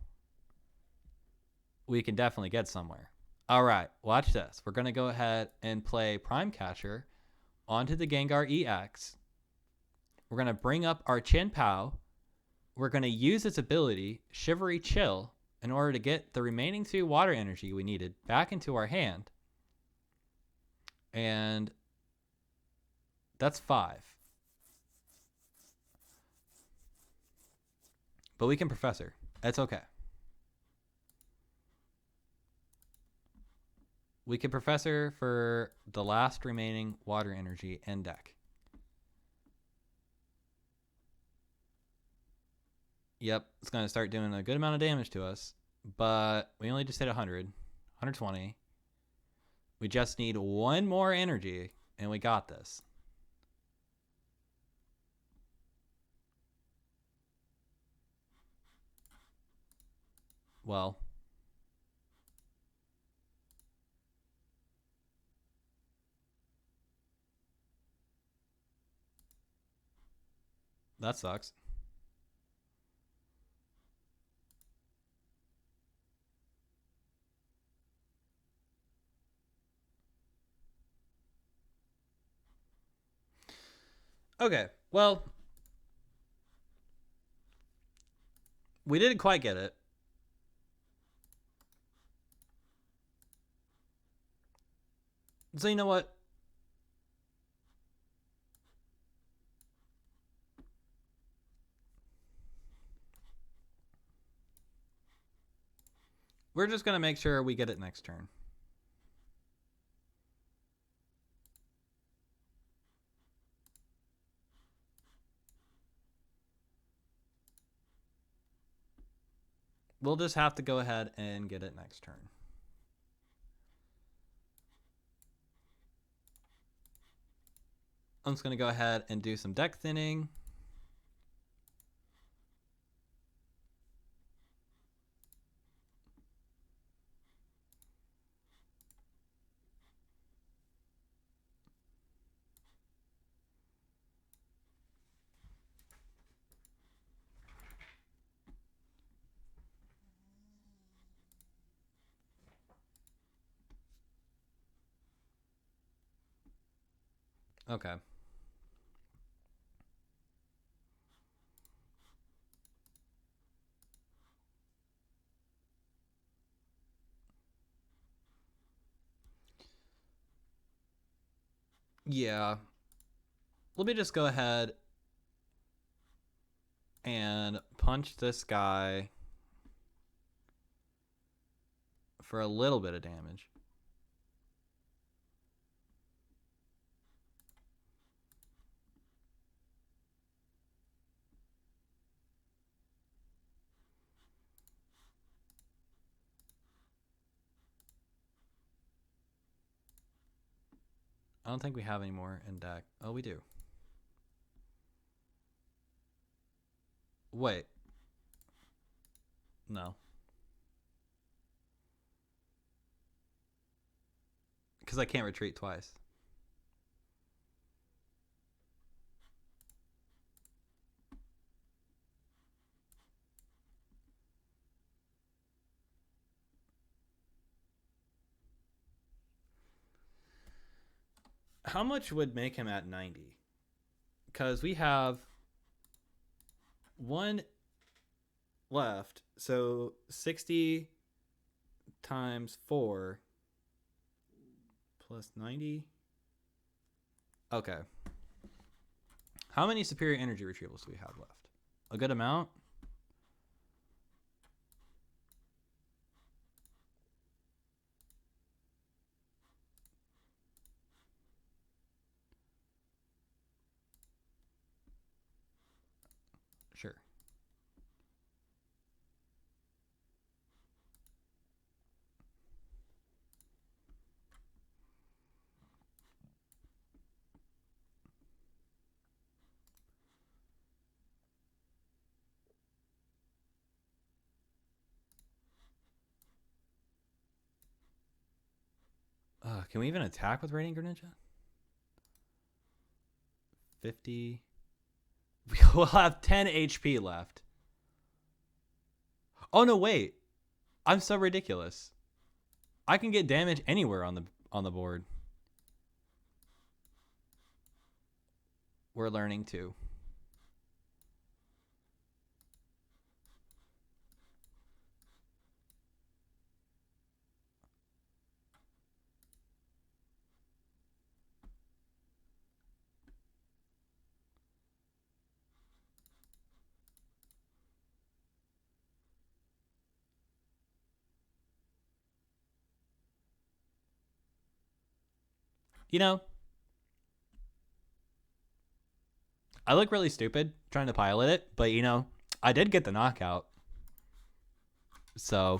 we can definitely get somewhere. All right, watch this. We're going to go ahead and play Prime Catcher onto the Gengar EX. We're going to bring up our Chien Pao. We're going to use its ability, Shivery Chill, in order to get the remaining 2 water energy we needed back into our hand. And that's 5. But we can Professor. That's okay. We can Professor for the last remaining water energy and deck. Yep, it's going to start doing a good amount of damage to us, but we only just hit 100, 120. We just need 1 more energy, and we got this. Well, that sucks. Okay, well, we didn't quite get it. So you know what? We're just going to make sure we get it next turn. We'll just have to go ahead and get it next turn. I'm just going to go ahead and do some deck thinning. Okay. Yeah. Let me just go ahead and punch this guy for a little bit of damage. I don't think we have any more in deck. Oh, we do. Wait. No. Because I can't retreat twice. How much would make him at 90? Because we have one left. So 60 times 4 plus 90. Okay. How many superior energy retrievals do we have left? A good amount? Sure. Can we even attack with Radiant Greninja? 50. We'll have 10 HP left. Oh no, wait. I'm so ridiculous. I can get damage anywhere on the board. We're learning too. You know, I look really stupid trying to pilot it, but you know, I did get the knockout. So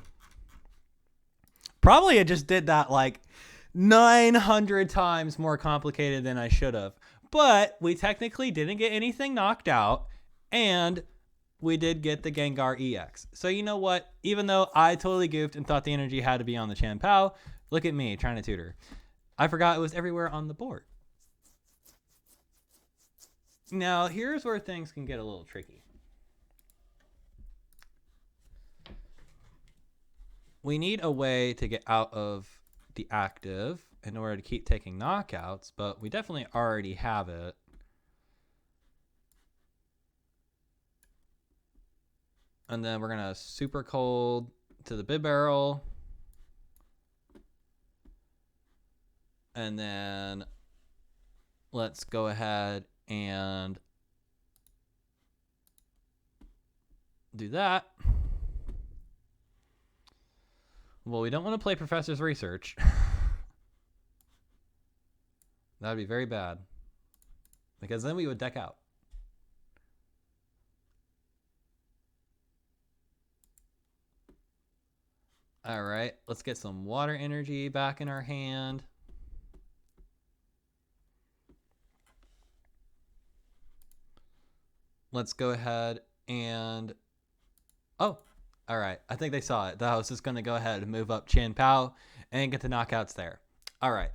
probably I just did that like 900 times more complicated than I should have. But we technically didn't get anything knocked out, and we did get the Gengar EX. So you know what? Even though I totally goofed and thought the energy had to be on the Chien Pao, look at me trying to tutor. I forgot it was everywhere on the board. Now, here's where things can get a little tricky. We need a way to get out of the active in order to keep taking knockouts, but we definitely already have it. And then we're going to super cold to the Bibarel. And then let's go ahead and do that. Well, we don't want to play Professor's Research. That would be very bad. Because then we would deck out. All right, let's get some water energy back in our hand. Let's go ahead and... Oh, all right. I think they saw it. I was just going to go ahead and move up Chien Pao and get the knockouts there. All right.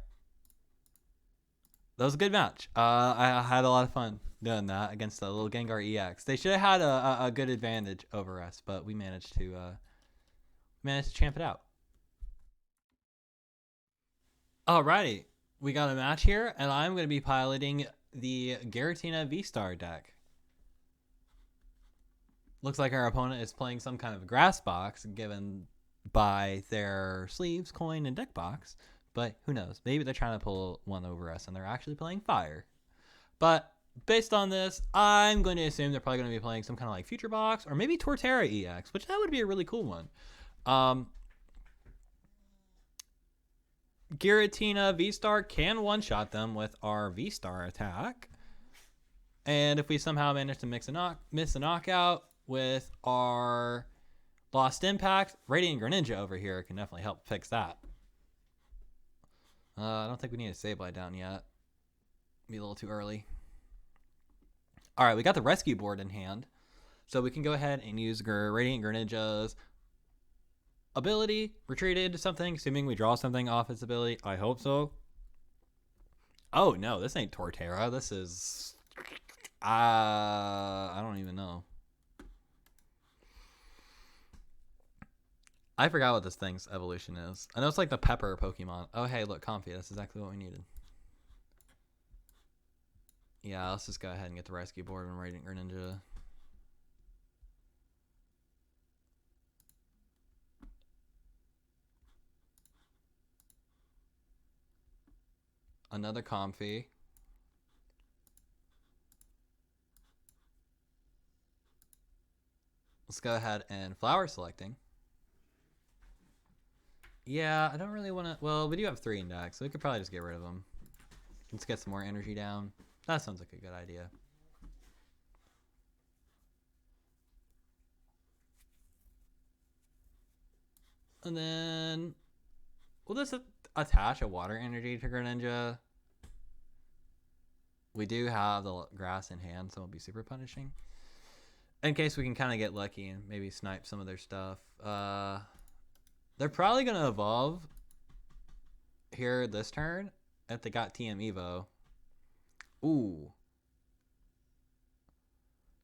That was a good match. I had a lot of fun doing that against the little Gengar EX. They should have had a good advantage over us, but we managed to champ it out. Alrighty, we got a match here, and I'm going to be piloting the Giratina Vstar deck. Looks like our opponent is playing some kind of grass box given by their sleeves, coin, and deck box. But who knows? Maybe they're trying to pull one over us and they're actually playing fire. But based on this, I'm going to assume they're probably going to be playing some kind of like future box or maybe Torterra EX, which that would be a really cool one. Giratina Vstar can one-shot them with our Vstar attack. And if we somehow manage to miss a knockout with our Lost Impact, Radiant Greninja over here can definitely help fix that. I don't think we need a Sableye down yet. Be a little too early. All right, we got the rescue board in hand. So we can go ahead and use Radiant Greninja's ability, retreat into something, assuming we draw something off its ability. I hope so. Oh, no, this ain't Torterra. This is... I don't even know. I forgot what this thing's evolution is. I know it's like the pepper Pokemon. Oh, hey, look, Comfy. That's exactly what we needed. Yeah, let's just go ahead and get the rescue board and Radiant Greninja. Another Comfy. Let's go ahead and flower selecting. Yeah, I don't really want to... Well, we do have 3 in deck, so we could probably just get rid of them. Let's get some more energy down. That sounds like a good idea. And then... We'll just attach a water energy to Greninja. We do have the grass in hand, so it'll be super punishing. In case we can kind of get lucky and maybe snipe some of their stuff. They're probably going to evolve here this turn if they got TM Evo. Ooh.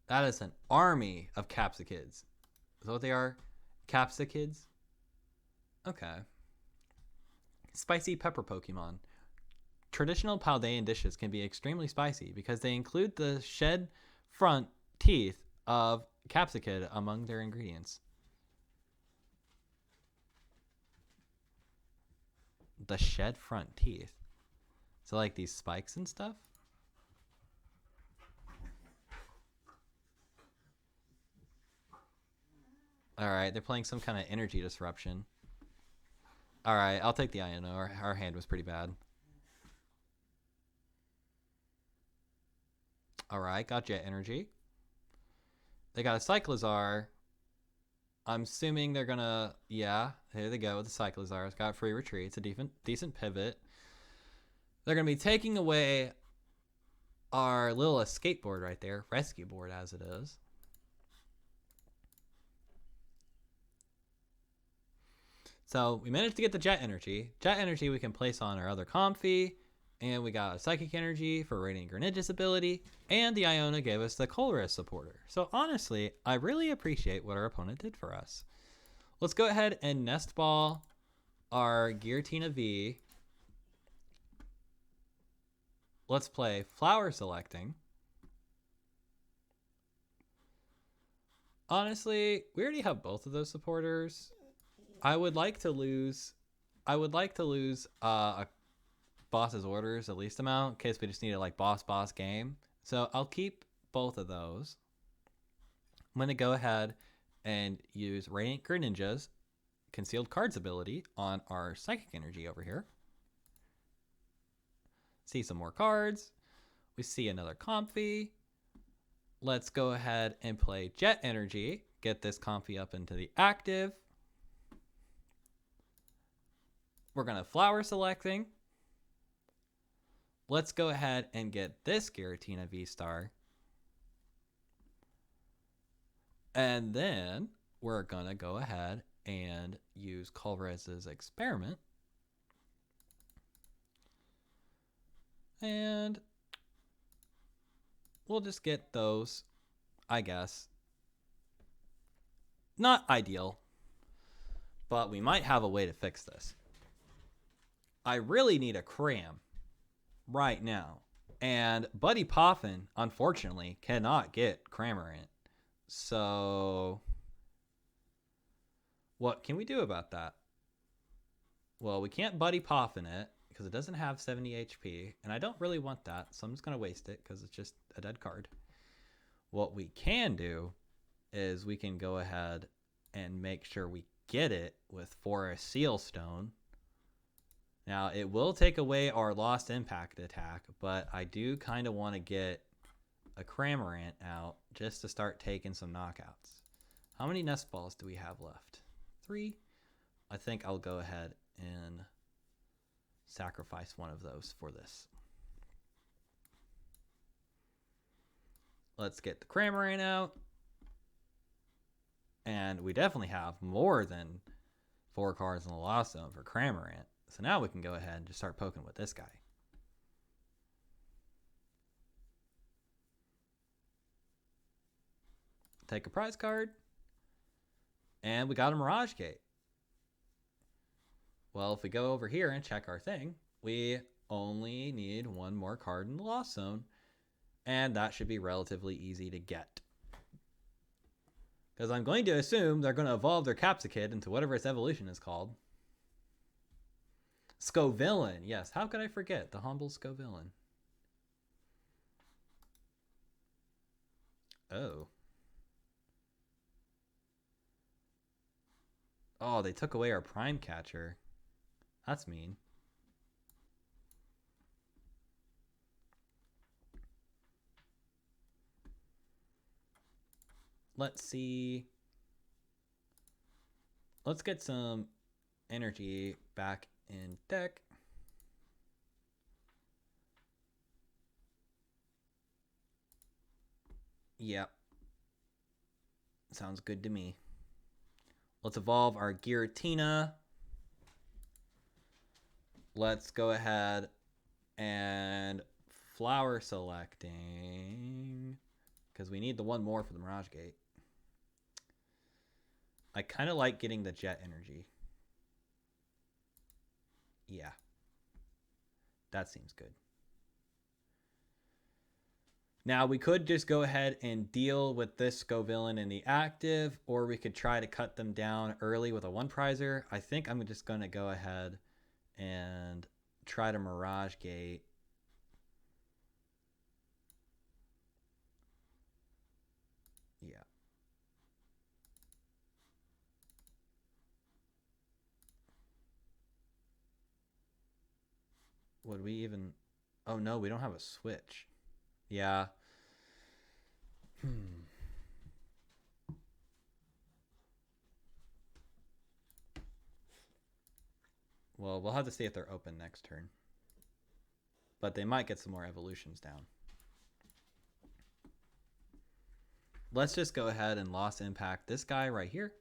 That is an army of Capsikids. Is that what they are? Capsikids? Okay. Spicy pepper Pokemon. Traditional Paldean dishes can be extremely spicy because they include the shed front teeth of Capsicid among their ingredients. The shed front teeth. So like these spikes and stuff? Alright, they're playing some kind of energy disruption. Alright, I'll take the INO. Our hand was pretty bad. Alright, got Jet Energy. They got a Cyclizar. I'm assuming they're gonna... Yeah, here they go with the Cyclizar. It's got free retreat. It's a decent pivot. They're gonna be taking away our little escape board right there. Rescue board as it is. So we managed to get the Jet Energy. Jet Energy we can place on our other Comfy. And we got a Psychic Energy for Radiant Greninja's ability. And the Iona gave us the Colress supporter. So honestly, I really appreciate what our opponent did for us. Let's go ahead and Nest Ball our Giratina V. Let's play Flower Selecting. Honestly, we already have both of those supporters. I would like to lose a boss's orders the least amount in case we just need a like boss game. So I'll keep both of those. I'm gonna go ahead and use Radiant Greninja's Concealed Cards ability on our Psychic Energy over here. See some more cards. We see another Comfy. Let's go ahead and play Jet Energy. Get this Comfy up into the active. We're going to Flower Selecting. Let's go ahead and get this Giratina Vstar. And then we're going to go ahead and use Colress's Experiment. And we'll just get those, I guess. Not ideal, but we might have a way to fix this. I really need a Cram right now. And Buddy Poffin, unfortunately, cannot get Cramorant. So what can we do about that? Well, we can't Buddy Poffin it because it doesn't have 70 HP. And I don't really want that, so I'm just going to waste it because it's just a dead card. What we can do is we can go ahead and make sure we get it with Forest Seal Stone. Now, it will take away our Lost Impact attack, but I do kind of want to get a Cramorant out just to start taking some knockouts. How many Nest Balls do we have left? 3? I think I'll go ahead and sacrifice one of those for this. Let's get the Cramorant out. And we definitely have more than 4 cards in the Lost Zone for Cramorant. So now we can go ahead and just start poking with this guy. Take a prize card. And we got a Mirage Gate. Well, if we go over here and check our thing, we only need 1 more card in the Lost Zone. And that should be relatively easy to get. Because I'm going to assume they're going to evolve their Capsicid into whatever its evolution is called. Scovillain. Yes, how could I forget the humble Scovillain? Oh. Oh, they took away our Prime Catcher. That's mean. Let's see. Let's get some energy back in deck. Yep. Sounds good to me. Let's evolve our Giratina. Let's go ahead and Flower Selecting. Because we need the 1 more for the Mirage Gate. I kind of like getting the Jet Energy. Yeah. That seems good. Now, we could just go ahead and deal with this Scovillain in the active, or we could try to cut them down early with a 1-prizer. I think I'm just going to go ahead and try to Mirage Gate. Yeah. Would we even... Oh, no, we don't have a switch. Yeah. Well, we'll have to see if they're open next turn. But they might get some more evolutions down. Let's just go ahead and Lost Impact this guy right here.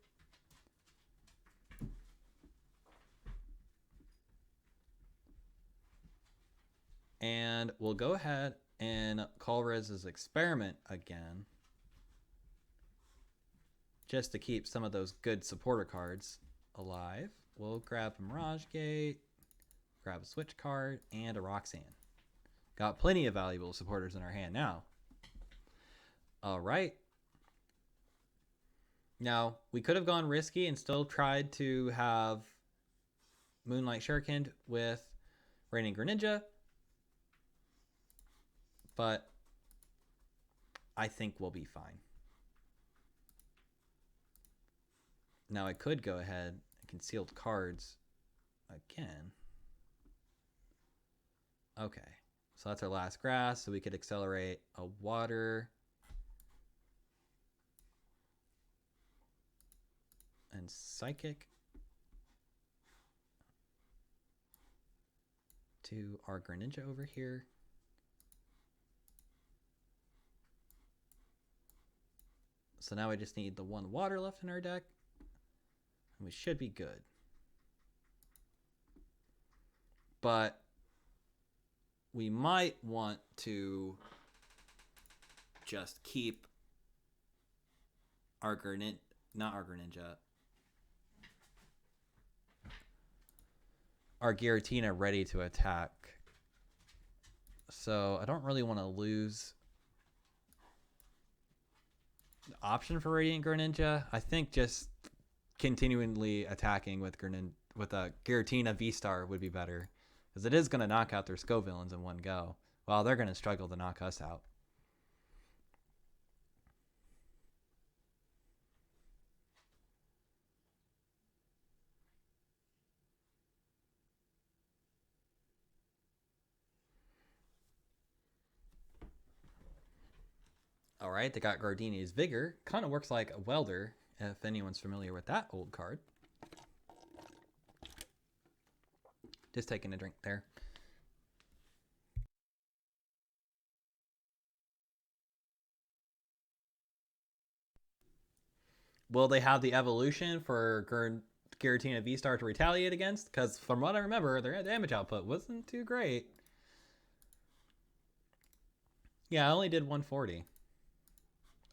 And we'll go ahead and call Riz's Experiment again, just to keep some of those good supporter cards alive. We'll grab a Mirage Gate, grab a Switch card, and a Roxanne. Got plenty of valuable supporters in our hand now. All right. Now, we could have gone risky and still tried to have Moonlight Shuriken with Radiant Greninja, but I think we'll be fine. Now, I could go ahead and conceal cards again. Okay, so that's our last grass, so we could accelerate a water and psychic to our Greninja over here. So now we just need the one water left in our deck, and we should be good. But we might want to just keep our Greninja, not our Greninja, our Giratina ready to attack. So I don't really want to lose the option for Radiant Greninja. I think just continually attacking with a Giratina Vstar would be better, because it is going to knock out their Scovillains in one go, while they're going to struggle to knock us out. All right, they got Gardenia's Vigor. Kind of works like a welder, if anyone's familiar with that old card. Just taking a drink there. Will they have the evolution for Giratina Vstar to retaliate against? Because from what I remember, their damage output wasn't too great. Yeah, I only did 140.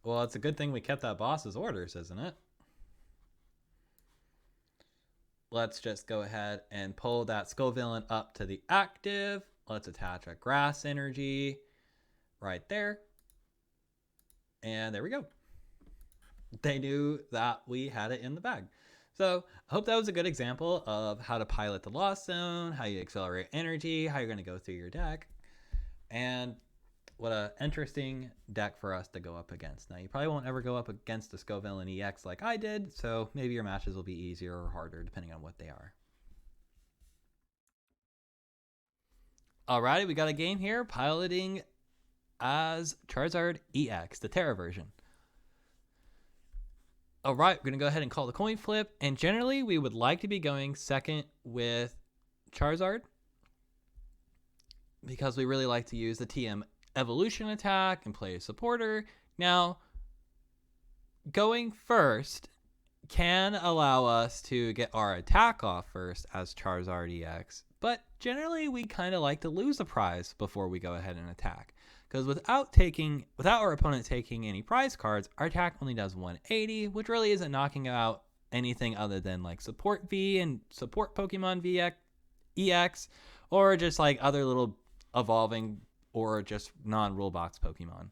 Well, it's a good thing we kept that boss's orders, isn't it? Let's just go ahead and pull that Scovillain up to the active. Let's attach a grass energy right there. And there we go. They knew that we had it in the bag. So I hope that was a good example of how to pilot the Lost Zone, how you accelerate energy, how you're going to go through your deck. And what an interesting deck for us to go up against. Now, you probably won't ever go up against the Scovillain EX like I did, so maybe your matches will be easier or harder depending on what they are. Alrighty, we got a game here piloting as Charizard EX, the Tera version. Alright, we're going to go ahead and call the coin flip, and generally we would like to be going second with Charizard, because we really like to use the TM evolution attack and play a supporter. Now, going first can allow us to get our attack off first as Charizard EX, but generally we kind of like to lose the prize before we go ahead and attack, because without our opponent taking any prize cards, our attack only does 180, which really isn't knocking out anything other than like support V and support Pokemon EX, or just like other little evolving or just non-rule box Pokemon.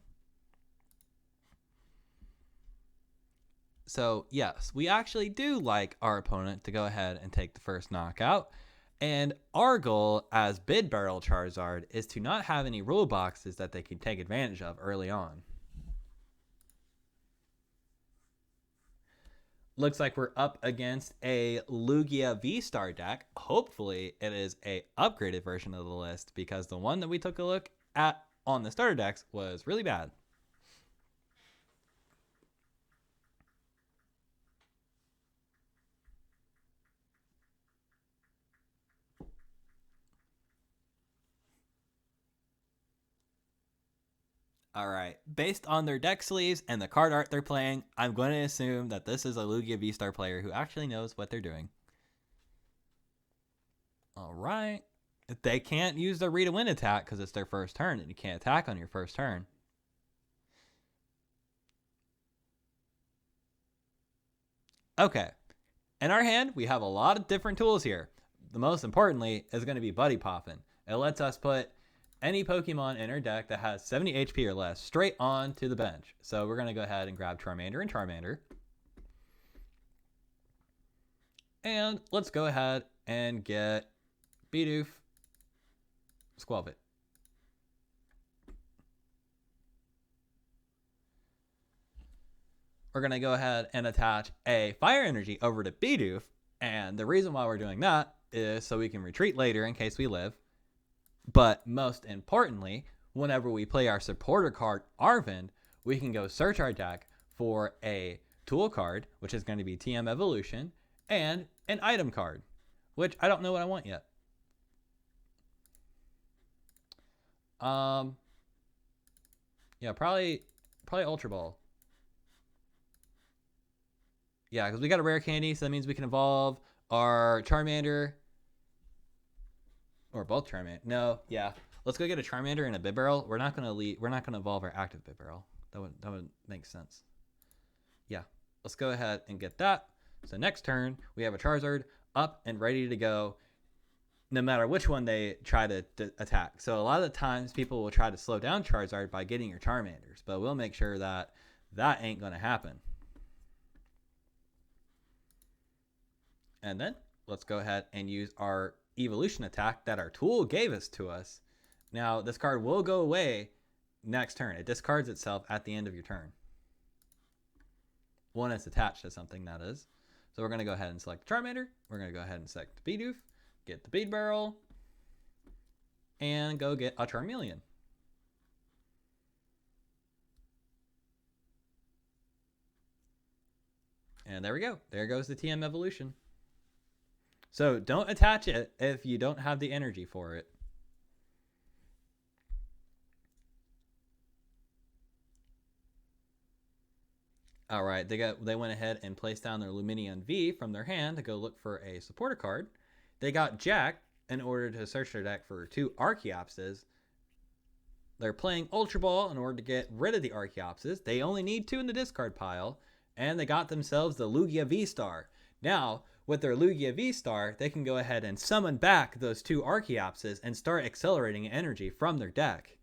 So yes, we actually do like our opponent to go ahead and take the first knockout. And our goal as Bibarel Charizard is to not have any rule boxes that they can take advantage of early on. Looks like we're up against a Lugia Vstar deck. Hopefully it is a upgraded version of the list, because the one that we took a look at on the starter decks was really bad. All right, based on their deck sleeves and the card art they're playing, I'm going to assume that this is a Lugia Vstar player who actually knows what they're doing. All right, They can't use the read to win attack because it's their first turn, and you can't attack on your first turn. Okay. In our hand, we have a lot of different tools here. The most importantly is going to be Buddy Poffin. It lets us put any Pokemon in our deck that has 70 HP or less straight on to the bench. So we're going to go ahead and grab Charmander and Charmander. And let's go ahead and get Bidoof Skwovet. We're going to go ahead and attach a Fire Energy over to Bidoof. And the reason why we're doing that is so we can retreat later in case we live. But most importantly, whenever we play our supporter card, Arven, we can go search our deck for a tool card, which is going to be TM Evolution, and an item card, which I don't know what I want yet. Yeah, probably Ultra Ball. Yeah, because we got a rare candy, so that means we can evolve our Charmander. Or both Charmander. No, yeah. Let's go get a Charmander and a Bibarel. We're not gonna evolve our active Bibarel. That would make sense. Yeah. Let's go ahead and get that. So next turn, we have a Charizard up and ready to go, no matter which one they try to attack. So a lot of the times people will try to slow down Charizard by getting your Charmanders, but we'll make sure that that ain't gonna happen. And then let's go ahead and use our evolution attack that our tool gave us to us. Now, this card will go away next turn. It discards itself at the end of your turn. When it's attached to something, that is. So we're going to go ahead and select Charmander. We're going to go ahead and select the Bidoof, get the Bibarel, and go get a Charmeleon. And there we go. There goes the TM Evolution. So don't attach it if you don't have the energy for it. All right, they went ahead and placed down their Lumineon V from their hand to go look for a supporter card. They got Jack in order to search their deck for 2 Archeopses. They're playing Ultra Ball in order to get rid of the Archeopses. They only need 2 in the discard pile, and they got themselves the Lugia Vstar. Now, with their Lugia Vstar, they can go ahead and summon back those 2 Archeopses and start accelerating energy from their deck.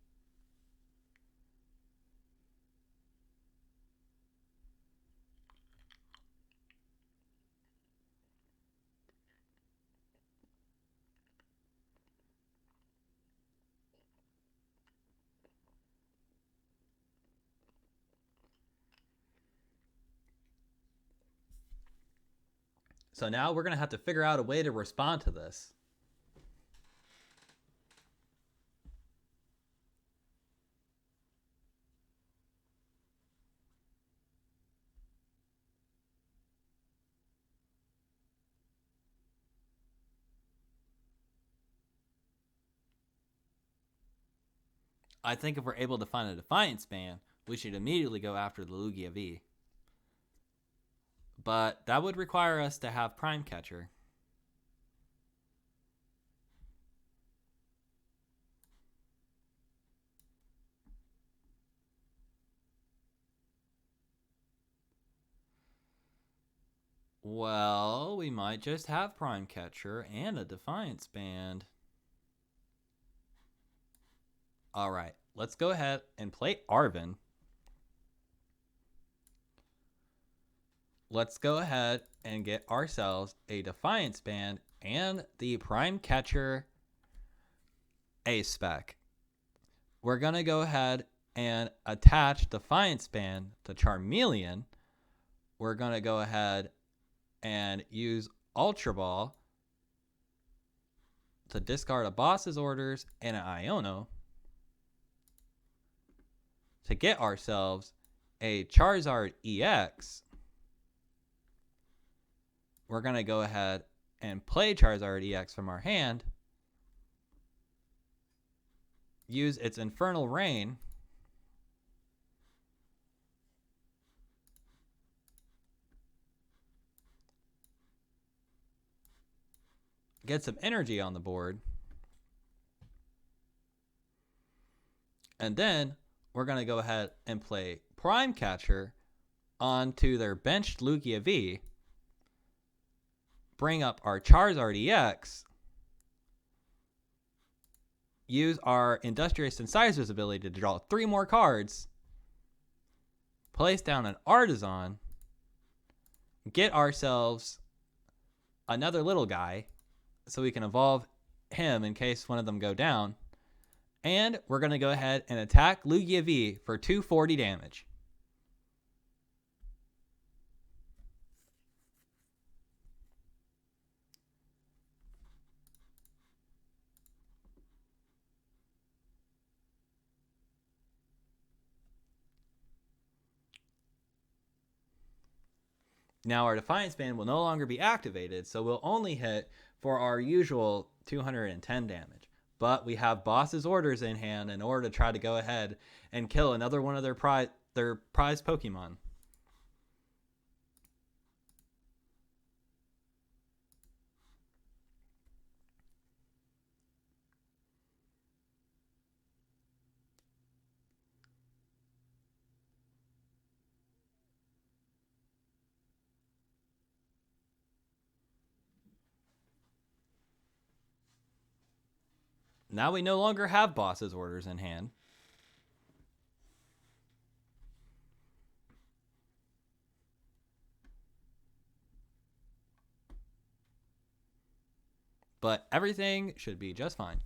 So now we're going to have to figure out a way to respond to this. I think if we're able to find a Defiance Band, we should immediately go after the Lugia V. But that would require us to have Prime Catcher. Well, we might just have Prime Catcher and a Defiance Band. Alright, let's go ahead and play Arven. Let's go ahead and get ourselves a Defiance Band and the Prime Catcher a Spec. We're going to go ahead and attach Defiance Band to Charmeleon. We're going to go ahead and use Ultra Ball to discard a Boss's Orders and an Iono to get ourselves a Charizard EX. We're going to go ahead and play Charizard EX from our hand, use its Infernal Rain, get some energy on the board, And then we're going to go ahead and play Prime Catcher onto their benched Lugia V. Bring up our Charizard EX. Use our Industrious Incisors ability to draw 3 more cards. Place down an Artazon. Get ourselves another little guy so we can evolve him in case one of them go down. And we're going to go ahead and attack Lugia V for 240 damage. Now our Defiance Band will no longer be activated, so we'll only hit for our usual 210 damage. But we have Boss's Orders in hand in order to try to go ahead and kill another one of their prized Pokemon. Now we no longer have Boss's Orders in hand. But everything should be just fine.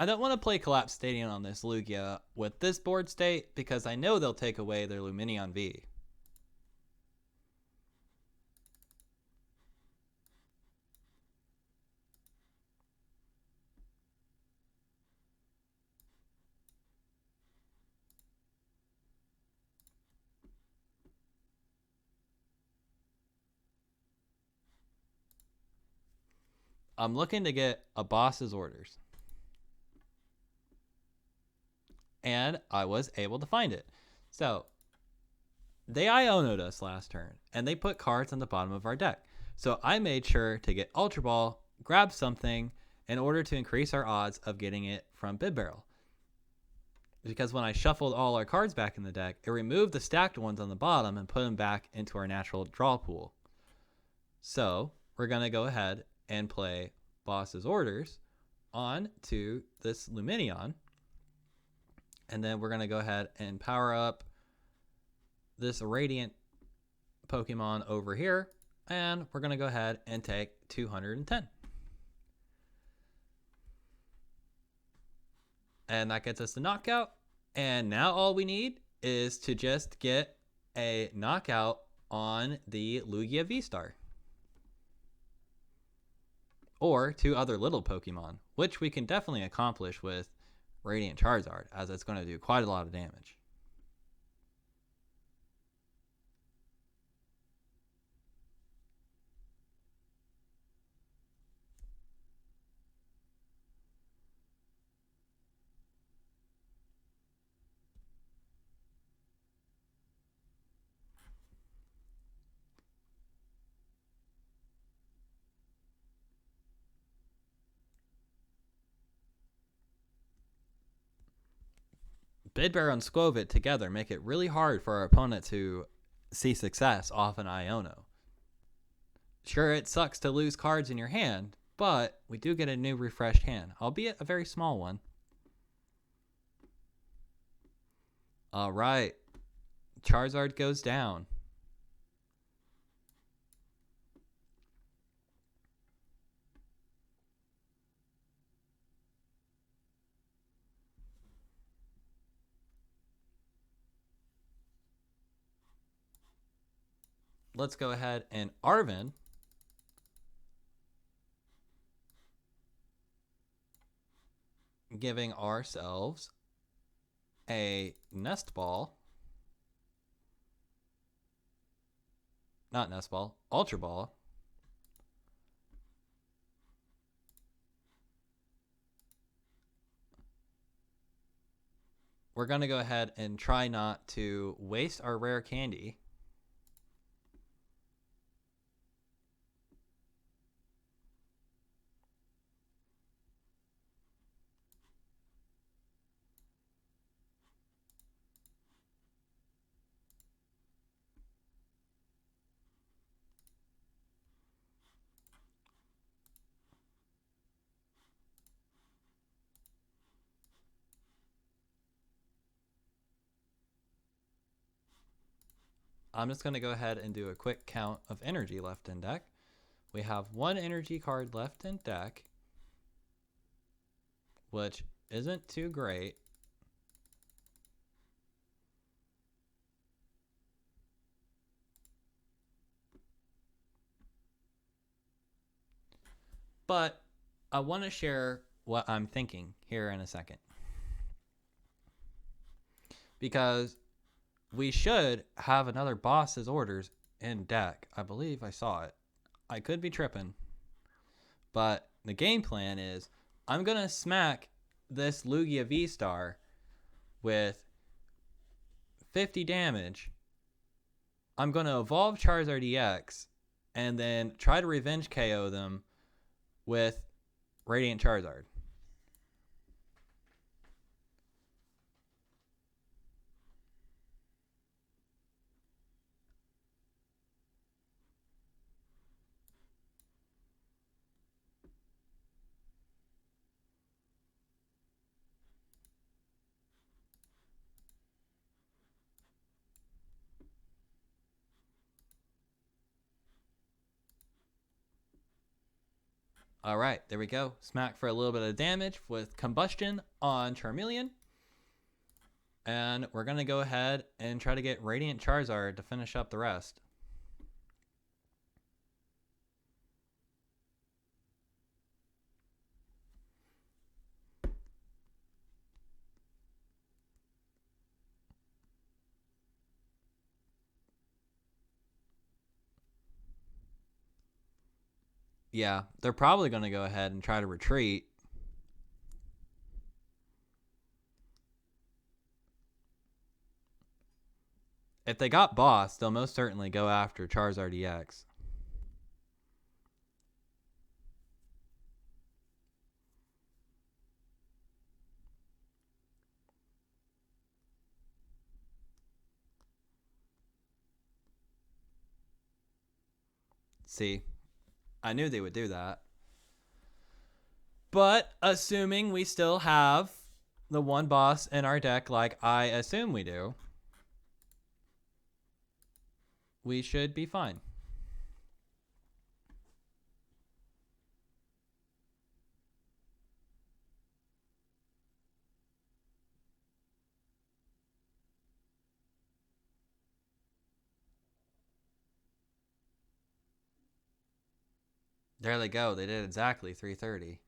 I don't want to play Collapsed Stadium on this Lugia with this board state because I know they'll take away their Lumineon V. I'm looking to get a Boss's Orders. And I was able to find it. So, they Iono'd us last turn, and they put cards on the bottom of our deck. So I made sure to get Ultra Ball, grab something, in order to increase our odds of getting it from Bibarel. Because when I shuffled all our cards back in the deck, it removed the stacked ones on the bottom and put them back into our natural draw pool. So, we're going to go ahead and play Boss's Orders on to this Lumineon. And then we're going to go ahead and power up this Radiant Pokemon over here. And we're going to go ahead and take 210. And that gets us the knockout. And now all we need is to just get a knockout on the Lugia Vstar. Or 2 other little Pokemon, which we can definitely accomplish with Radiant Charizard, as it's going to do quite a lot of damage. Bibarel and Skwovet together make it really hard for our opponent to see success off an Iono. Sure, it sucks to lose cards in your hand, but we do get a new refreshed hand, albeit a very small one. Alright, Charizard goes down. Let's go ahead and Arven. Giving ourselves a Nest Ball. Not Nest Ball, Ultra Ball. we're going to go ahead and try not to waste our rare candy. I'm just going to go ahead and do a quick count of energy left in deck. We have 1 energy card left in deck, which isn't too great. But I want to share what I'm thinking here in a second. Because we should have another boss's orders in deck. I believe I saw it. I could be tripping. But the game plan is I'm going to smack this Lugia Vstar with 50 damage. I'm going to evolve Charizard EX and then try to revenge KO them with Radiant Charizard. All right, there we go. Smack for a little bit of damage with Combustion on Charmeleon. And we're going to go ahead and try to get Radiant Charizard to finish up the rest. Yeah, they're probably going to go ahead and try to retreat. If they got boss, they'll most certainly go after Charizard EX. See, I knew they would do that. But assuming we still have the one boss in our deck like I assume we do, we should be fine. There they go. They did exactly 330.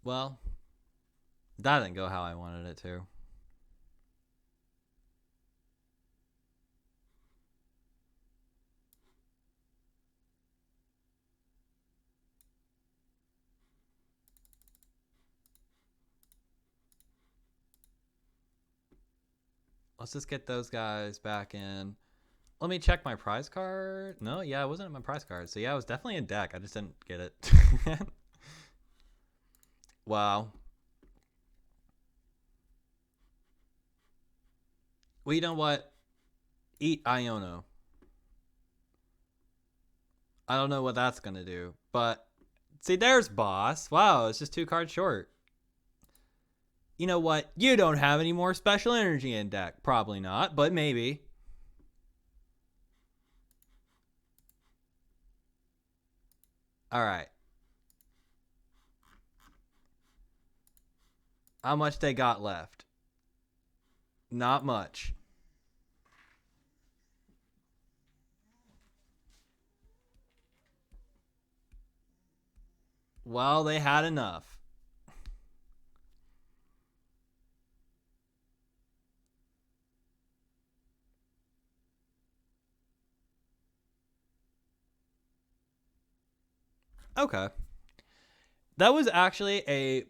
Well, that didn't go how I wanted it to. Let's just get those guys back in. Let me check my prize card. No, yeah, it wasn't in my prize card. So yeah, it was definitely in deck. I just didn't get it. Wow. Well, you know what? Eat Iono. I don't know what that's going to do, but See, there's boss. Wow, it's just 2 cards short. You know what? You don't have any more special energy in deck. Probably not, but maybe. All right. How much they got left? Not much. Well, they had enough. Okay. That was actually a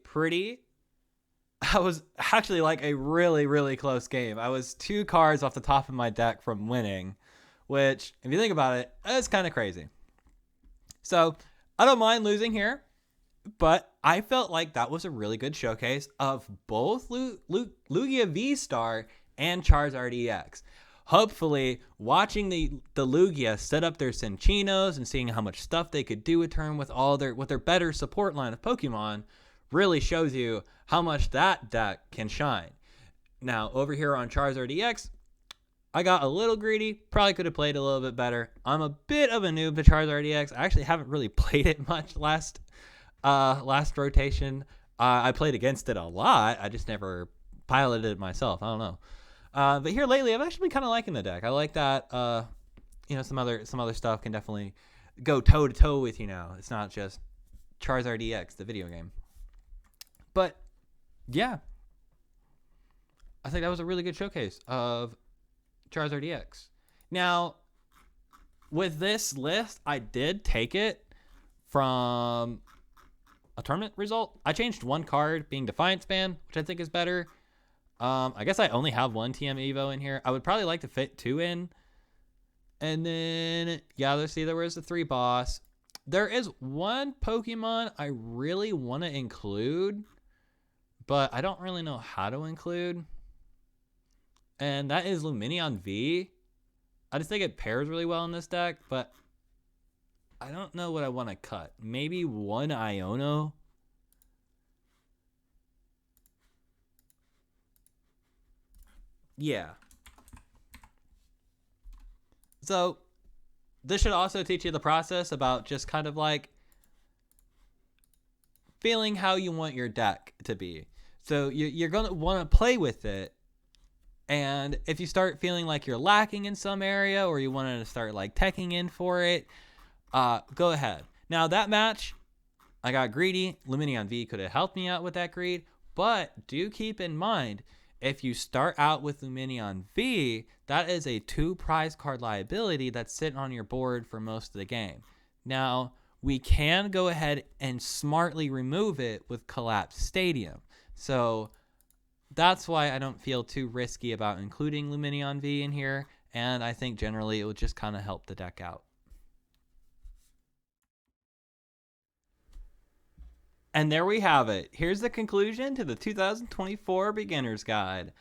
like a really, really close game. I was 2 cards off the top of my deck from winning, which, if you think about it, it's kind of crazy. So, I don't mind losing here, but I felt like that was a really good showcase of both Lugia Vstar and Charizard EX. Hopefully, watching the Lugia set up their Cinchinos and seeing how much stuff they could do a turn with their better support line of Pokemon really shows you how much that deck can shine. Now, over here on Charizard EX, I got a little greedy. Probably could have played a little bit better. I'm a bit of a noob to Charizard EX. I actually haven't really played it much last rotation. I played against it a lot. I just never piloted it myself. I don't know. But here lately, I've actually been kind of liking the deck. I like that. Some other stuff can definitely go toe to toe with you now. It's not just Charizard EX, the video game. But yeah, I think that was a really good showcase of Charizard EX. Now, with this list, I did take it from a tournament result. I changed 1 card, being Defiance Band, which I think is better. I guess I only have 1 TM Evo in here. I would probably like to fit 2 in. And then, yeah, let's see, there was the 3 boss. There is 1 Pokemon I really want to include, but I don't really know how to include. And that is Lumineon V. I just think it pairs really well in this deck, but I don't know what I want to cut. Maybe 1 Iono. Yeah. So this should also teach you the process about just kind of like feeling how you want your deck to be. So you're going to want to play with it. And if you start feeling like you're lacking in some area, or you want to start like teching in for it, go ahead. Now that match, I got greedy. Lumineon V could have helped me out with that greed. But do keep in mind, if you start out with Lumineon V, that is a 2 prize card liability that's sitting on your board for most of the game. Now, we can go ahead and smartly remove it with Collapsed Stadium. So that's why I don't feel too risky about including Lumineon V in here, and I think generally it would just kind of help the deck out. And there we have it. Here's the conclusion to the 2024 Beginner's Guide.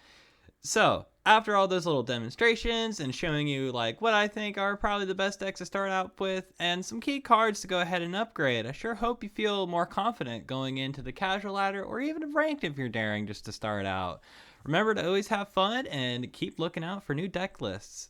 So, after all those little demonstrations and showing you like what I think are probably the best decks to start out with and some key cards to go ahead and upgrade, I sure hope you feel more confident going into the casual ladder or even ranked if you're daring just to start out. Remember to always have fun and keep looking out for new deck lists.